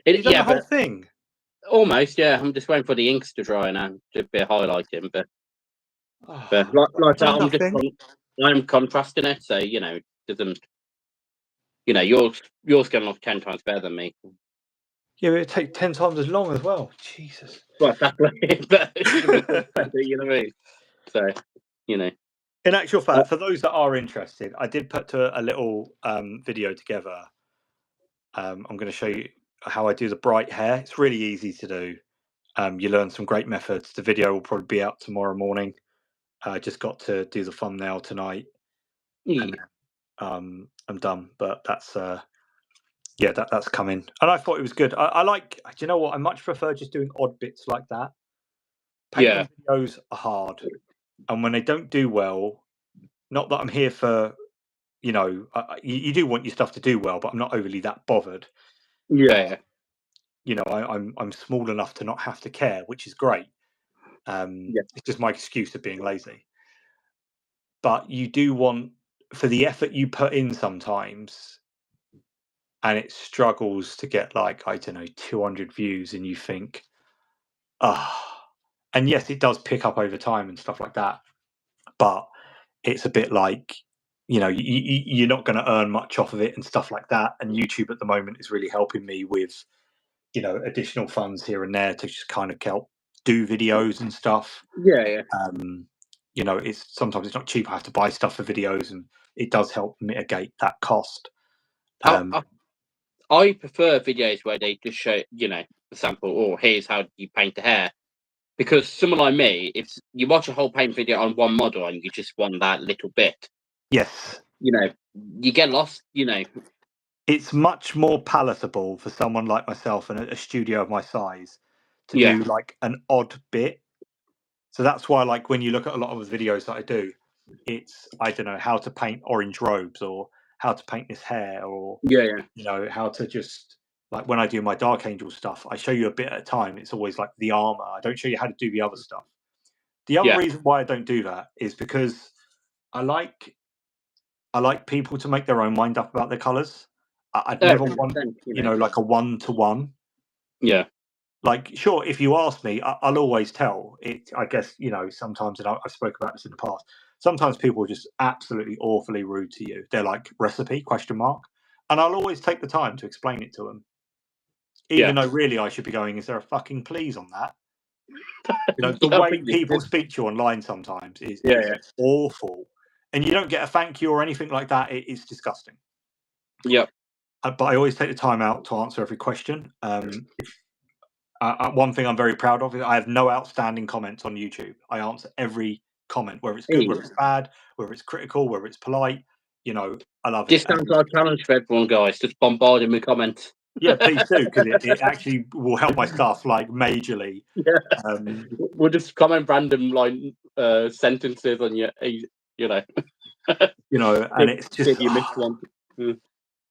You've done the whole thing? Almost, yeah. I'm just waiting for the inks to dry now to be highlighting, but like that, I'm contrasting it, so doesn't. Yours going to look 10 times better than me. Yeah, but it'd take 10 times as long as well. Jesus. Well, exactly. But you know what I mean? So, In actual fact, for those that are interested, I did put a little video together. I'm going to show you how I do the bright hair. It's really easy to do. You learn some great methods. The video will probably be out tomorrow morning. I just got to do the thumbnail tonight. And I'm done. But that's that's coming. And I thought it was good. I like, do you know what? I much prefer just doing odd bits like that. Painting videos are hard. And when they don't do well, not that I'm here for, you do want your stuff to do well, but I'm not overly that bothered. Yeah. I'm small enough to not have to care, which is great. It's just my excuse of being lazy. But you do want, for the effort you put in sometimes, and it struggles to get 200 views, and you think, and yes, it does pick up over time and stuff like that. But it's a bit like, you're not going to earn much off of it and stuff like that. And YouTube at the moment is really helping me with, additional funds here and there to just kind of help do videos and stuff. Yeah. Sometimes it's not cheap. I have to buy stuff for videos, and it does help mitigate that cost. I prefer videos where they just show, a sample, or here's how you paint the hair. Because someone like me, if you watch a whole paint video on one model and you just want that little bit, yes, you get lost. It's much more palatable for someone like myself and a studio of my size to do an odd bit. So that's why, when you look at a lot of the videos that I do, it's, I don't know, how to paint orange robes, or how to paint this hair, or how to just, when I do my Dark Angel stuff, I show you a bit at a time. It's always the armor. I don't show you how to do the other stuff. The other reason why I don't do that is because I like people to make their own mind up about their colors. I'd never want, a 1-to-1. Yeah. Sure, if you ask me, I'll always tell it. I guess, sometimes, and I've spoken about this in the past, sometimes people are just absolutely awfully rude to you. They're like, recipe, ? And I'll always take the time to explain it to them. Even though really I should be going, is there a fucking please on that? The way people speak to you online sometimes is awful. And you don't get a thank you or anything like that. It is disgusting. Yep. But I always take the time out to answer every question. One thing I'm very proud of is I have no outstanding comments on YouTube. I answer every comment, whether it's good, whether it's bad, whether it's critical, whether it's polite. I love it. This sounds our challenge for everyone, guys. Just bombard him with comments. Yeah, please do, because it actually will help my stuff majorly. Yeah. We'll just comment random sentences on you. And it's just if you missed one.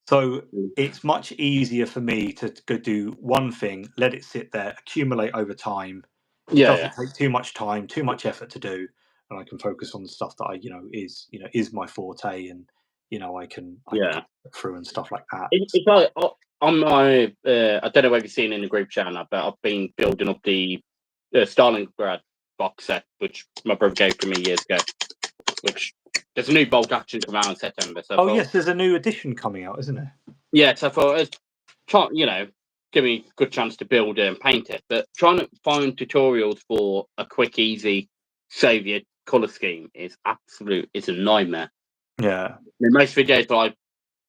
So it's much easier for me to go do one thing, let it sit there, accumulate over time. It doesn't take too much time, too much effort to do, and I can focus on the stuff that I, is my forte, and I can get through and stuff like that. It's like on my, I don't know whether you've seen in the group chat, but I've been building up the Stalingrad box set, which my brother gave to me years ago. Which there's a new bolt action coming out in September. So yes, there's a new edition coming out, isn't there? Yeah, so I thought, give me a good chance to build it and paint it. But trying to find tutorials for a quick, easy Soviet color scheme is it's a nightmare. Yeah. Most videos are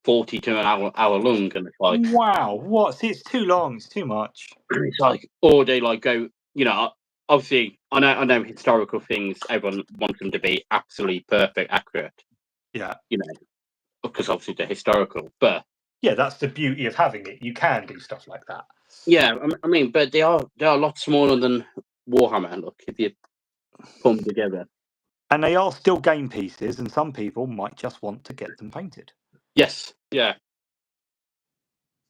40 to an hour long, and it's like, wow, what? See, it's too long. It's too much. It's or they go, obviously, I know historical things. Everyone wants them to be absolutely perfect, accurate. Yeah. Because obviously they're historical, but yeah, that's the beauty of having it. You can do stuff like that. Yeah, I mean, but they are a lot smaller than Warhammer. Look, if you put them together, and they are still game pieces, and some people might just want to get them painted. Yes. Yeah.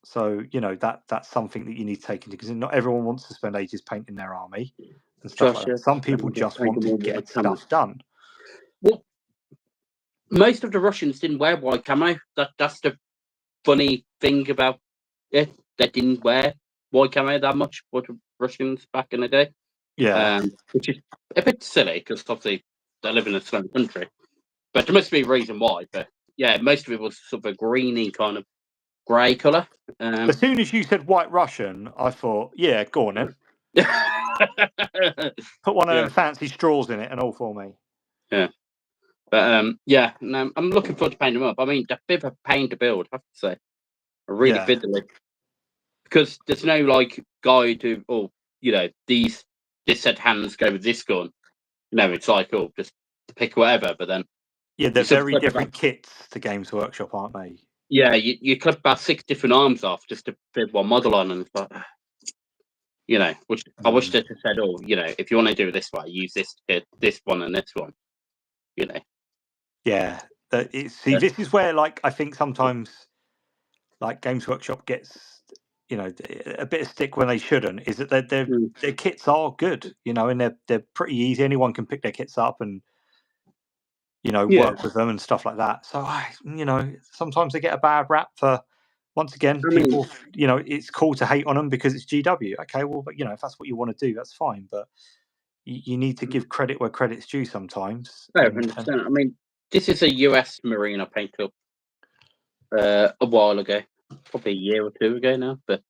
So that's something that you need to take into consideration. Not everyone wants to spend ages painting their army and stuff like that. Some people just want to get stuff done. Well, most of the Russians didn't wear white camo. That's the funny thing about it. They didn't wear white camo that much for the Russians back in the day. Yeah. Which is a bit silly because obviously they live in a certain country. But there must be a reason why. But most of it was sort of a greeny kind of grey colour. As soon as you said White Russian, I thought, yeah, go on then. Put one of the fancy straws in it and all for me. Yeah. But no, I'm looking forward to painting them up. I mean, they're a bit of a pain to build, I have to say. Really fiddly. Because there's no like guide to, this said hands go with this gun. No, it's like, just pick whatever, but then. Yeah, they're very different kits to Games Workshop, aren't they? Yeah, you clip about 6 different arms off just to fit one model on, and it's like, which I wish they had said, if you want to do it this way, use this one and this one, Yeah, this is where, like, I think sometimes, like, Games Workshop gets, a bit of stick when they shouldn't. Is that their kits are good, and they're pretty easy. Anyone can pick their kits up and work with them and stuff like that. So sometimes they get a bad rap for. Once again, people, it's cool to hate on them because it's GW. Okay, well, but if that's what you want to do, that's fine. But you need to give credit where credit's due sometimes. No, 100%. I mean, this is a US Marine I painted up a while ago, probably a year or two ago now. But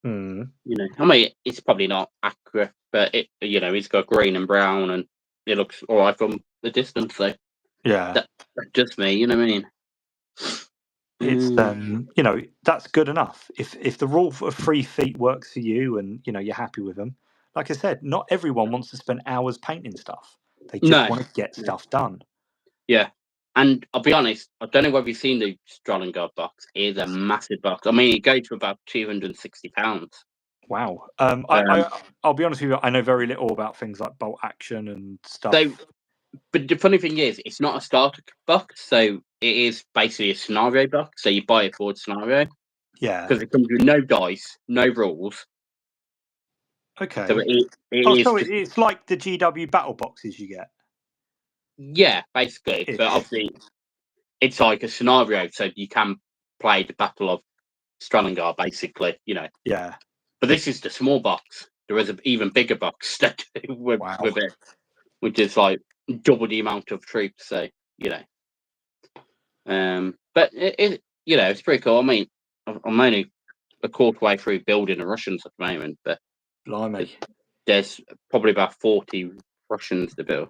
I mean, it's probably not accurate, but it's got green and brown, and it looks all right from the distance. So yeah, that's just me. You know what I mean? It's that's good enough. If the rule of 3 feet works for you and you're happy with them, like I said, not everyone wants to spend hours painting stuff. They just want to get stuff done. Yeah, and I'll be honest, I don't know whether you've seen the Strolengard box. It's a massive box. I mean, it goes for about £260. Wow. I'll be honest with you, I know very little about things like bolt action and stuff. So, but the funny thing is, it's not a starter box, so it is basically a scenario box. So you buy it for a scenario. Yeah. Because it comes with no dice, no rules. Okay. So it's like the GW battle boxes you get. Yeah, basically. But obviously, it's like a scenario, so you can play the Battle of Strolengard, basically. Yeah. But this is the small box. There is an even bigger box with it, which is like double the amount of troops. So but it's pretty cool. I mean, I'm only a quarter way through building the Russians at the moment, but blimey, there's probably about 40 Russians to build.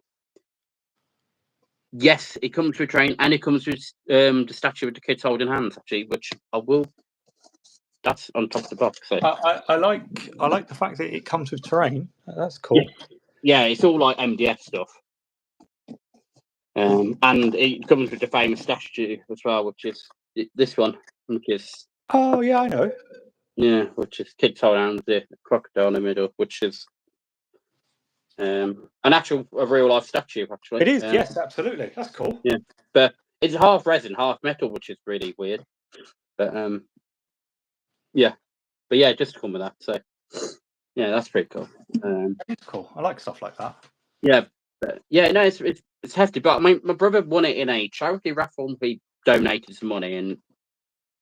Yes, it comes with train, and it comes with the statue with the kids holding hands, actually, which I will. That's on top of the box. So. I like the fact that it comes with terrain. That's cool. Yeah, it's all like MDF stuff. And it comes with the famous statue as well, which is this one, which is. Oh yeah, I know. Yeah, which is kids holding hands, the crocodile in the middle, which is a real life statue. Actually, it is. Yes, absolutely. That's cool. Yeah, but it's half resin, half metal, which is really weird. But just to come with that. So yeah, that's pretty cool. It's cool. I like stuff like that. Yeah, but no, it's hefty. But I mean, my brother won it in a charity raffle. He donated some money, and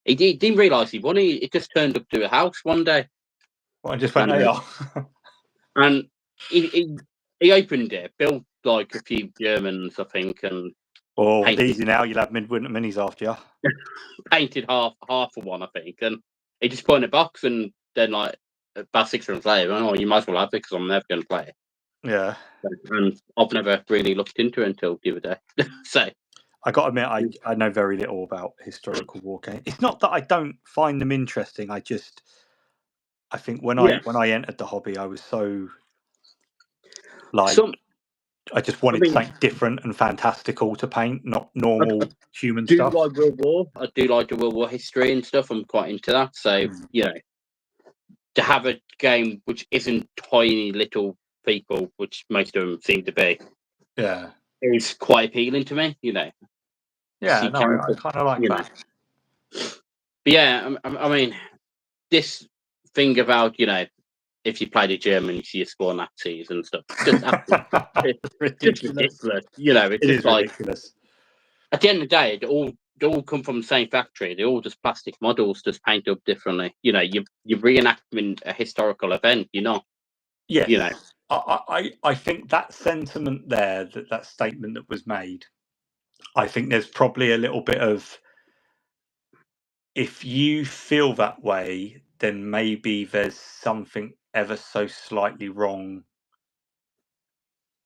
he didn't realise he won. It just turned up to a house one day. Well, I just went, there. And he opened it, built like a few Germans, I think, and easy now. You'll have midwinter minis after you. Painted half of one, I think, and he just put in a box, and then like about 6 months later, you might as well have it because I'm never going to play it. Yeah, and I've never really looked into it until the other day. So I got to admit, I know very little about historical wargaming. It's not that I don't find them interesting. I think when I entered the hobby, I was so like I just wanted something different and fantastical to paint, not normal human stuff. I do like World War. I do like the World War history and stuff. I'm quite into that. So to have a game which isn't tiny little people, which most of them seem to be, is quite appealing to me. Yeah, I kind of like that. But yeah, I mean, this thing about if you play the Germans, you spawn Nazis and stuff. It's ridiculous. It's just like ridiculous. At the end of the day, they all come from the same factory. They're all just plastic models, just painted up differently. You're reenacting a historical event. You're not. Yes. I think that sentiment there, that statement that was made, I think there's probably a little bit of, if you feel that way, then maybe there's something ever so slightly wrong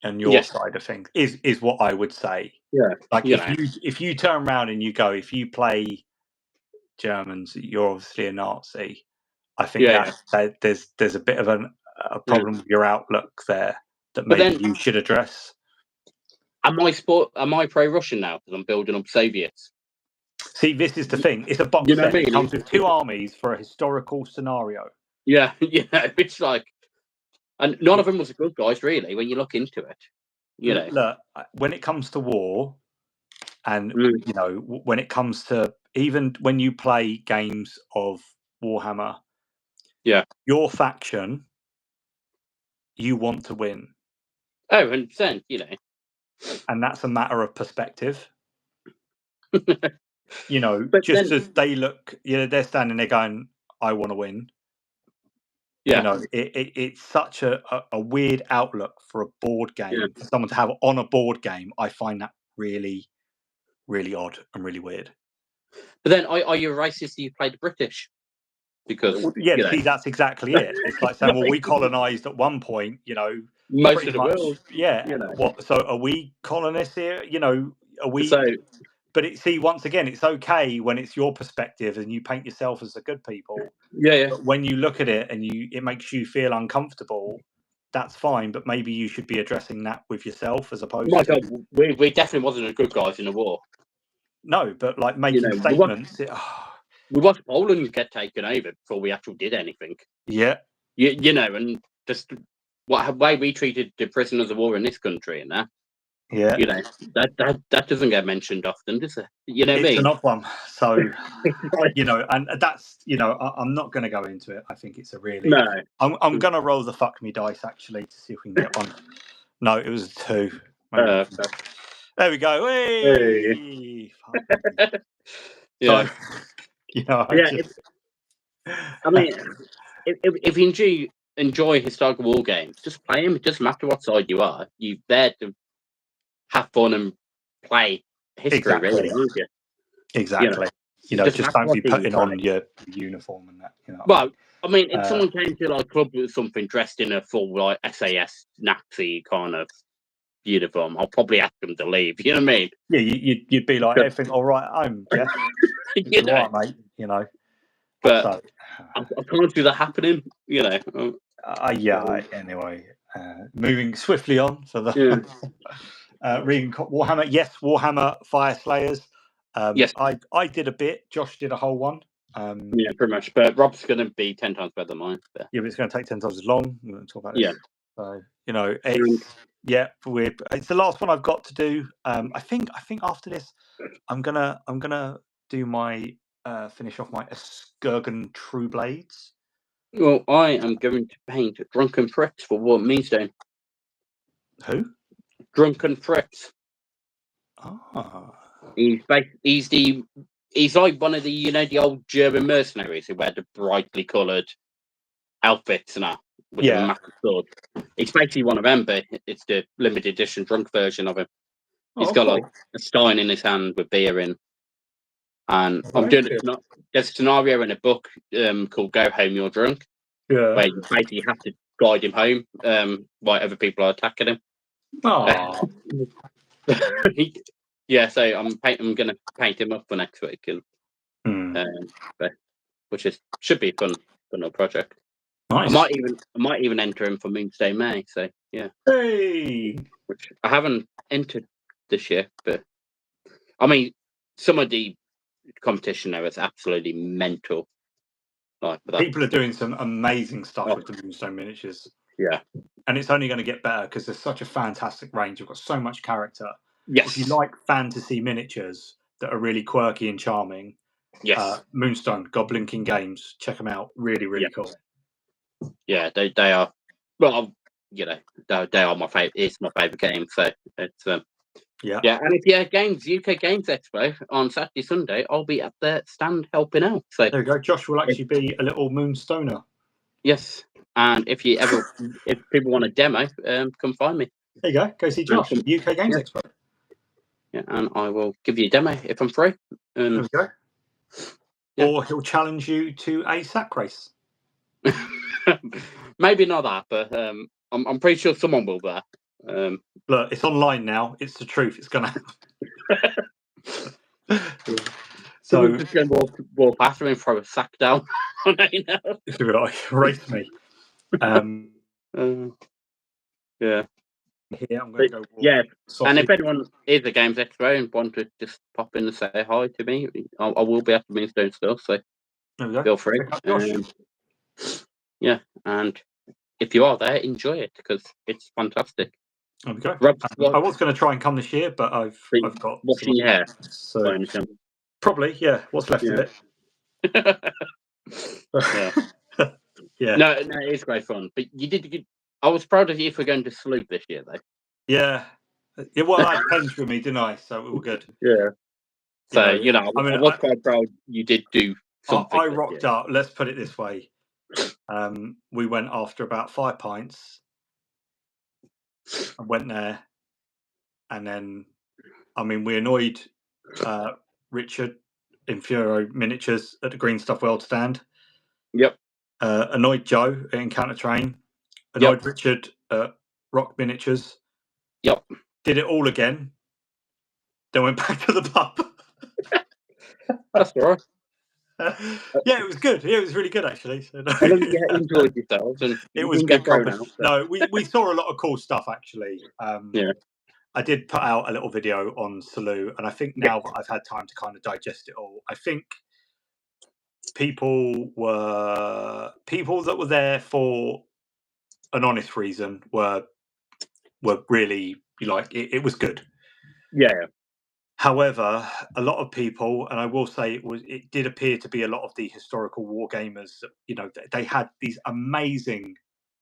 on your side of things, is what I would say. Yeah. Like if you turn around and you go, if you play Germans, you're obviously a Nazi. I think there's a bit of a problem with your outlook there that maybe you should address. Am I pro-Russian now because I'm building up Soviets? See, this is the thing. It's a box set. It comes with 2 armies for a historical scenario. Yeah, it's like, and none of them was good guys, really, when you look into it. Look, when it comes to war, and when it comes to, even when you play games of Warhammer, your faction, you want to win. Oh, 100%, and that's a matter of perspective. Just as they look, they're standing there going, I want to win. It's such a weird outlook for a board game, for someone to have on a board game. I find that really, really odd and really weird. But then, are you racist if you play the British? Because see, that's exactly it. It's like saying, well, we colonized at one point, most of the world. What? So are we colonists here? Are we? But once again, it's okay when it's your perspective and you paint yourself as the good people. But when you look at it and it makes you feel uncomfortable, that's fine. But maybe you should be addressing that with yourself as opposed to. God, we definitely wasn't the good guys in the war. No, but like making statements. We watched Poland get taken over before we actually did anything. Yeah. And just way we treated the prisoners of war in this country and that. Yeah. That doesn't get mentioned often, does it? It's an odd one. So, and that's, I'm not going to go into it. I think it's a really. No. I'm going to roll the fuck me dice actually to see if we can get one. No, it was a 2. There we go. Hey. Yeah. So, I mean, if you enjoy historical war games, just play them. It doesn't matter what side you are. You're there to have fun and play history, really, aren't you? Exactly. Just don't be putting on your uniform and that. Well, I mean, if someone came to like a club with something dressed in a full like SAS Nazi kind of uniform, I'll probably ask them to leave. You know what I mean? Yeah, you'd be like, everything all right at home, Jeff? Right, mate. But so, I can't see that happening. Anyway, moving swiftly on for the reading Warhammer. Yes, Warhammer Fire Slayers. Yes, I did a bit. Josh did a whole one. Yeah, pretty much. But Rob's going to be 10 times better than mine. But... Yeah, but it's going to take 10 times as long. We're going to talk about this. Yeah. So it's the last one I've got to do. I think after this, I'm gonna do my finish off my Eskurgan True Blades. Well, I am going to paint Drunken Fritz for Moonstone. Who? Drunken Fritz. Ah. He's like one of the the old German mercenaries who wear the brightly coloured outfits and that with a massive sword. It's basically one of them, but it's the limited edition drunk version of him. He's got like a stein in his hand with beer in. And I'm doing it. There's a scenario in a book called "Go Home, You're Drunk," where you basically have to guide him home while other people are attacking him. Oh. Yeah, so I'm going to paint him up for next week, and which should be a fun little project. Nice. I might even enter him for Moonstone May. So yeah. Hey. Which I haven't entered this year, but I mean, some of the competition there is absolutely mental. Like people are doing some amazing stuff with the Moonstone miniatures. Yeah, and it's only going to get better because there's such a fantastic range. You've got so much character. Yes. If you like fantasy miniatures that are really quirky and charming, yes, Moonstone, Goblin King Games, check them out. Really, really cool. Yeah, they are. Well, they are my favorite. It's my favorite game. So it's yeah. And if UK Games Expo on Saturday, Sunday, I'll be at the stand helping out. So there you go. Josh will actually be a little Moonstoner. Yes, and if people want a demo, come find me. There you go. Go see Josh at UK Games Expo. Yeah, and I will give you a demo if I'm free. There we go. Yeah. Or he'll challenge you to a sack race. Maybe not that, but I'm pretty sure someone will there. Look, it's online now. It's the truth. It's gonna happen. So we're just going to walk past him and throw a sack down. If you're like, race me. Yeah. Here, I'm going to go walk. Yeah, softly. And if anyone is a Games Expo and want to just pop in and say hi to me, I will be at the Moonstone still, so feel free. Yeah, and if you are there, enjoy it because it's fantastic. There we go. I was going to try and come this year, but I've got washing your hair. So probably, yeah. What's left of it? Yeah. Yeah. No, it's great fun. But you did. I was proud of you for going to Sloop this year, though. Yeah. Well, I penned with me, didn't I? So we were good. Yeah. So I was quite proud you did do something. I rocked up. Let's put it this way. We went after about 5 pints. I went there, and then, we annoyed Richard in Furo Miniatures at the Green Stuff World stand. Yep. Annoyed Joe at Encounter Train. Annoyed Richard at Rock Miniatures. Yep. Did it all again. Then went back to the pub. That's all right. Yeah, it was good. Yeah, it was really good actually. So, no. You enjoyed yourselves, and it was good company. No, we saw a lot of cool stuff actually. Yeah. I did put out a little video on Salou, and I think now that I've had time to kind of digest it all, I think people that were there for an honest reason were really like it was good. Yeah. However, a lot of people, and I will say it did appear to be a lot of the historical war gamers, they had these amazing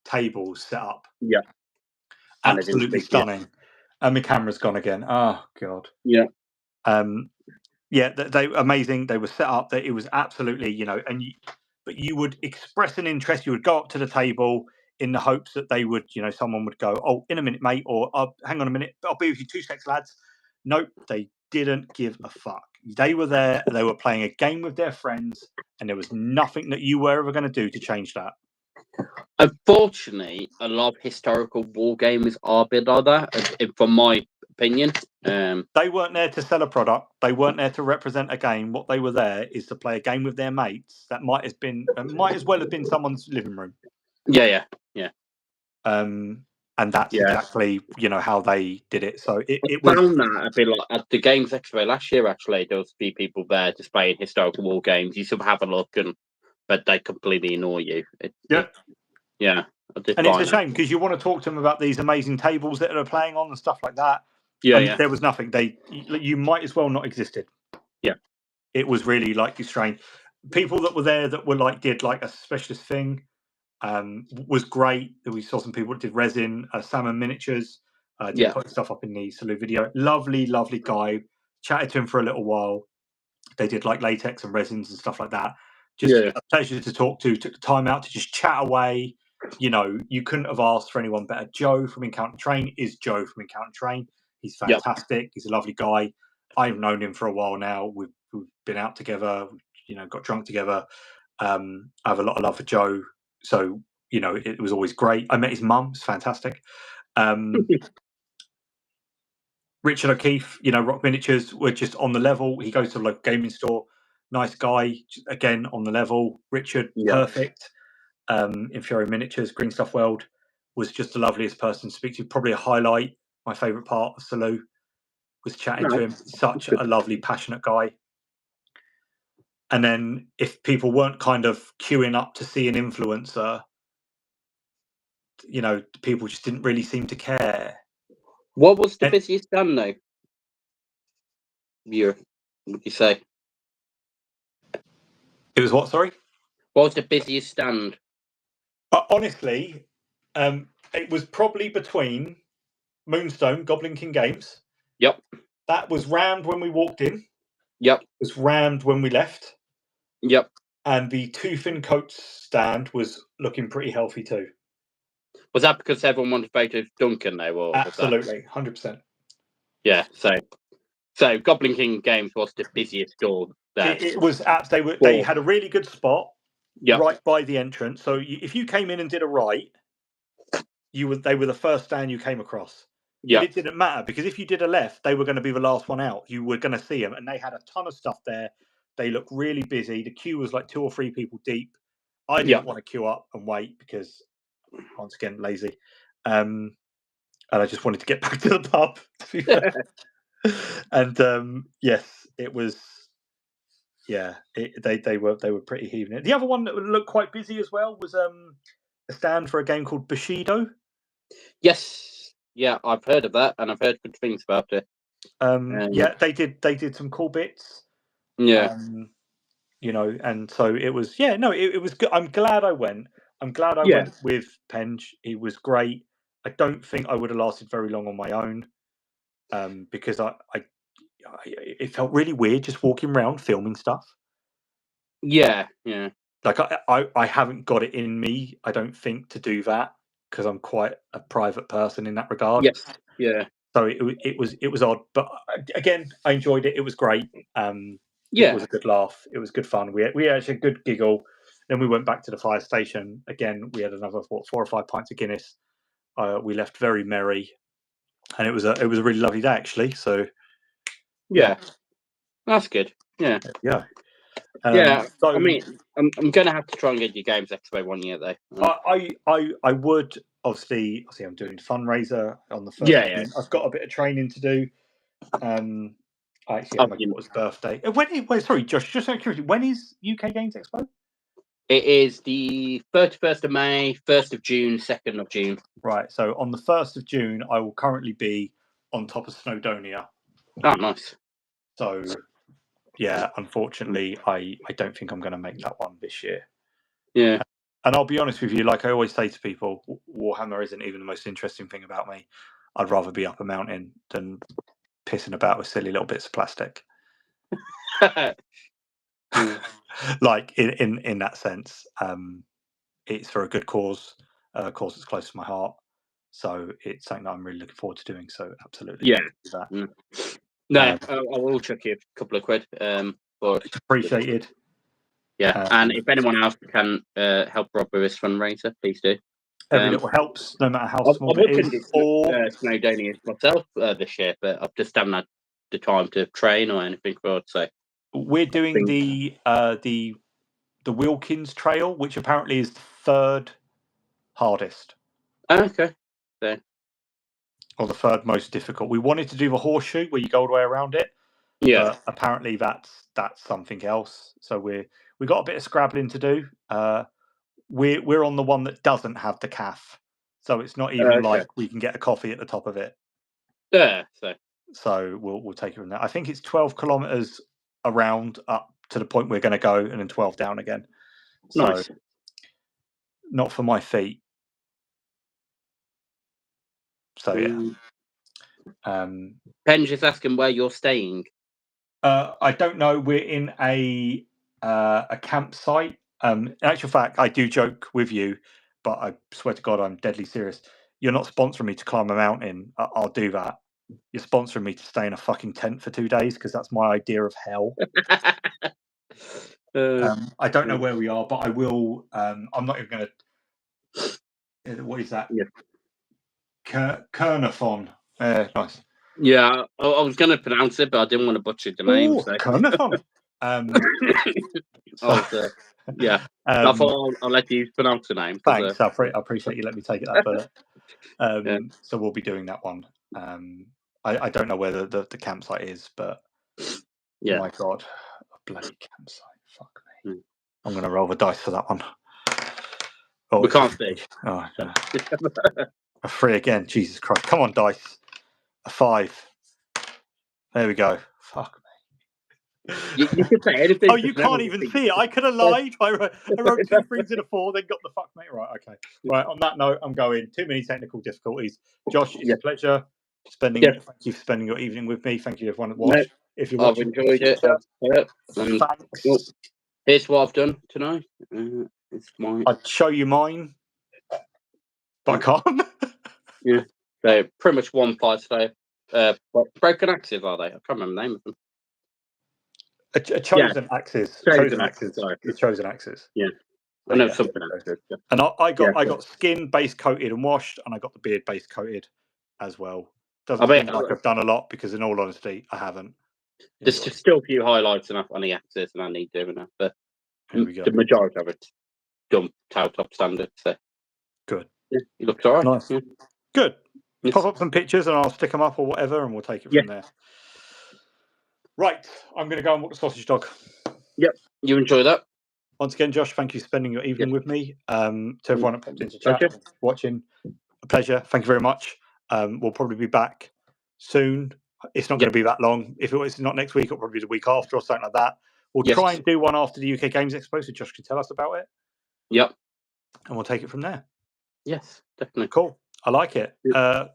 tables set up. Yeah. Absolutely stunning. And my camera's gone again. Oh God. Yeah. Yeah, they were amazing. They were set up that it was absolutely, but you would express an interest. You would go up to the table in the hopes that they would, someone would go, "Oh, in a minute, mate," or "Hang on a minute, I'll be with you 2 seconds, lads." Nope, they didn't give a fuck. They were there. They were playing a game with their friends, and there was nothing that you were ever going to do to change that. Unfortunately, a lot of historical war gamers are a bit like that, from my opinion. They weren't there to sell a product. They weren't there to represent a game. What they were there is to play a game with their mates. That might as well have been someone's living room. Yeah. And that's exactly how they did it. So it was found that a bit like at the Games Expo last year. Actually, there was a few people there displaying historical war games. You sort of have a look, but they completely annoy you. Yeah. And it's a shame because you want to talk to them about these amazing tables that they're playing on and stuff like that. Yeah. There was nothing. You might as well not existed. Yeah. It was really strange. People that were there that were did a specialist thing. Was great. We saw some people that did resin, salmon miniatures. Did put stuff up in the Salou video. Lovely guy. Chatted to him for a little while. They did latex and resins and stuff like that. Just a pleasure to talk to. Took the time out to just chat away. You couldn't have asked for anyone better. Joe from Encounter Train is Joe from Encounter Train. He's fantastic. He's a lovely guy. I've known him for a while now. We've been out together. Got drunk together. I have a lot of love for Joe. So, it was always great. I met his mum. It's fantastic. Richard O'Keefe, Rock Miniatures were just on the level. He goes to a local gaming store. Nice guy, again, on the level. Richard, perfect. Inferior Miniatures, Green Stuff World, was just the loveliest person to speak to. Probably a highlight. My favourite part of Salou was chatting to him. Such a lovely, passionate guy. And then if people weren't kind of queuing up to see an influencer, people just didn't really seem to care. What was the busiest stand though? Would you say? It was what, sorry? What was the busiest stand? Honestly, it was probably between Moonstone, Goblin King Games. Yep. That was rammed when we walked in. Yep. It was rammed when we left. Yep. And the Tooth and Coats stand was looking pretty healthy too. Was that because everyone wanted to vote of Duncan though? Or absolutely, 100%. Yeah, so So Goblin King Games was the busiest store there. It was apps. They had a really good spot right by the entrance. So if you came in and did a right, they were the first stand you came across. Yeah. But it didn't matter, because if you did a left, they were going to be the last one out. You were going to see them, and they had a ton of stuff there. They looked really busy. The queue was like 2 or 3 people deep. I didn't want to queue up and wait because, once again, lazy. And I just wanted to get back to the pub. And yes, it was. Yeah, they were pretty heaving it. The other one that looked quite busy as well was a stand for a game called Bushido. Yes, yeah, I've heard of that, and I've heard good things about it. Yeah, they did some cool bits. Yeah, and so it was. Yeah, no, it was good. I'm glad I went. I'm glad I went with Penge. He was great. I don't think I would have lasted very long on my own, because it felt really weird just walking around filming stuff. Yeah. Like I haven't got it in me, I don't think, to do that, because I'm quite a private person in that regard. Yes. Yeah. So it was odd, but again, I enjoyed it. It was great. Yeah. It was a good laugh. It was good fun. We had actually a good giggle. Then we went back to the fire station again. We had another 4 or 5 pints of Guinness. We left very merry, and it was a really lovely day actually. So yeah. That's good. Yeah. Yeah. So, I mean, I'm going to have to try and get your Games Expo one year though. I would obviously I'm doing fundraiser on the 1st. Yeah. I've got a bit of training to do. I actually have my daughter's birthday. Sorry, Josh, just out of curiosity, when is UK Games Expo? It is the 31st of May, 1st of June, 2nd of June. Right. So on the 1st of June, I will currently be on top of Snowdonia. Oh, nice. So, yeah, unfortunately, I don't think I'm going to make that one this year. Yeah. And I'll be honest with you, like I always say to people, Warhammer isn't even the most interesting thing about me. I'd rather be up a mountain than pissing about with silly little bits of plastic. Like in that sense, it's for a good cause, a cause that's close to my heart. So it's something that I'm really looking forward to doing. So absolutely, yeah. Do that. No, I will chuck you a couple of quid. But appreciated. Yeah, and if anyone else can help Rob with his fundraiser, please do. Every little helps, no matter how small it is. Snowdonia myself this year, but I've just haven't had the time to train or anything for it. So we're doing the Wilkins Trail, which apparently is the 3rd hardest. Okay. So. Or the 3rd most difficult. We wanted to do the horseshoe where you go all the way around it. Yeah. But apparently that's something else. So we got a bit of scrabbling to do. We're on the one that doesn't have the calf, so it's not even like we can get a coffee at the top of it. Yeah. So we'll take it from there. I think it's 12 kilometers around up to the point we're going to go, and then 12 down again. So nice. Not for my feet. So yeah. Penge is asking where you're staying. I don't know. We're in a campsite. In actual fact, I do joke with you, but I swear to God, I'm deadly serious. You're not sponsoring me to climb a mountain. I'll do that. You're sponsoring me to stay in a fucking tent for 2 days, because that's my idea of hell. I don't know where we are, but I will. I'm not even going to. What is that? Yeah. Kernathon. Nice. Yeah, I was going to pronounce it, but I didn't want to butcher the name. So. Kernathon. Yeah. I thought I'll let you pronounce the name. Thanks. I appreciate you letting me take it that bullet. So we'll be doing that one. I don't know where the campsite is, but oh my God, a bloody campsite. Fuck me. I'm going to roll the dice for that one. Oh, we can't see. Oh, no. A 3 again. Jesus Christ. Come on, dice. A 5. There we go. Fuck me. You could say anything. Oh, you can't even see it. I could have lied. I wrote 2 3s and a 4, then got the fuck mate. Right, okay. Right, on that note, I'm going. Too many technical difficulties. Josh, it's a pleasure thank you for spending your evening with me. Thank you everyone that watched. If you're watching, I've enjoyed it. Thanks. Well, here's what I've done tonight. It's mine. I'd show you mine, but I can't. Yeah. So pretty much 1 5 today. broken axes, are they? I can't remember the name of them. A chosen axes. Chosen axes. Sorry. The chosen axes. Yeah. I know something axes. Yeah. And I got skin base coated and washed, and I got the beard base coated as well. Doesn't seem like I've done a lot because, in all honesty, I haven't. There's still a few highlights enough on the axes, and I need doing that. But the majority of it's done top standard. So good. Yeah, it looks all right. Nice. Yeah. Good. Yes. Pop up some pictures, and I'll stick them up or whatever, and we'll take it from there. Right, I'm going to go and walk the sausage dog. Yep, you enjoy that. Once again, Josh, thank you for spending your evening with me. To everyone that popped into chat, watching, a pleasure. Thank you very much. We'll probably be back soon. It's not going to be that long. If it's not next week, it'll probably be the week after or something like that. We'll try and do one after the UK Games Expo, so Josh can tell us about it. Yep. And we'll take it from there. Yes, definitely. Cool. I like it.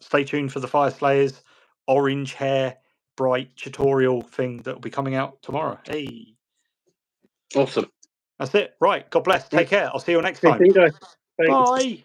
Stay tuned for the Fire Slayers orange hair bright tutorial thing that will be coming out tomorrow. Hey. Awesome. That's it. Right. God bless. Take care. I'll see you next time. Bye.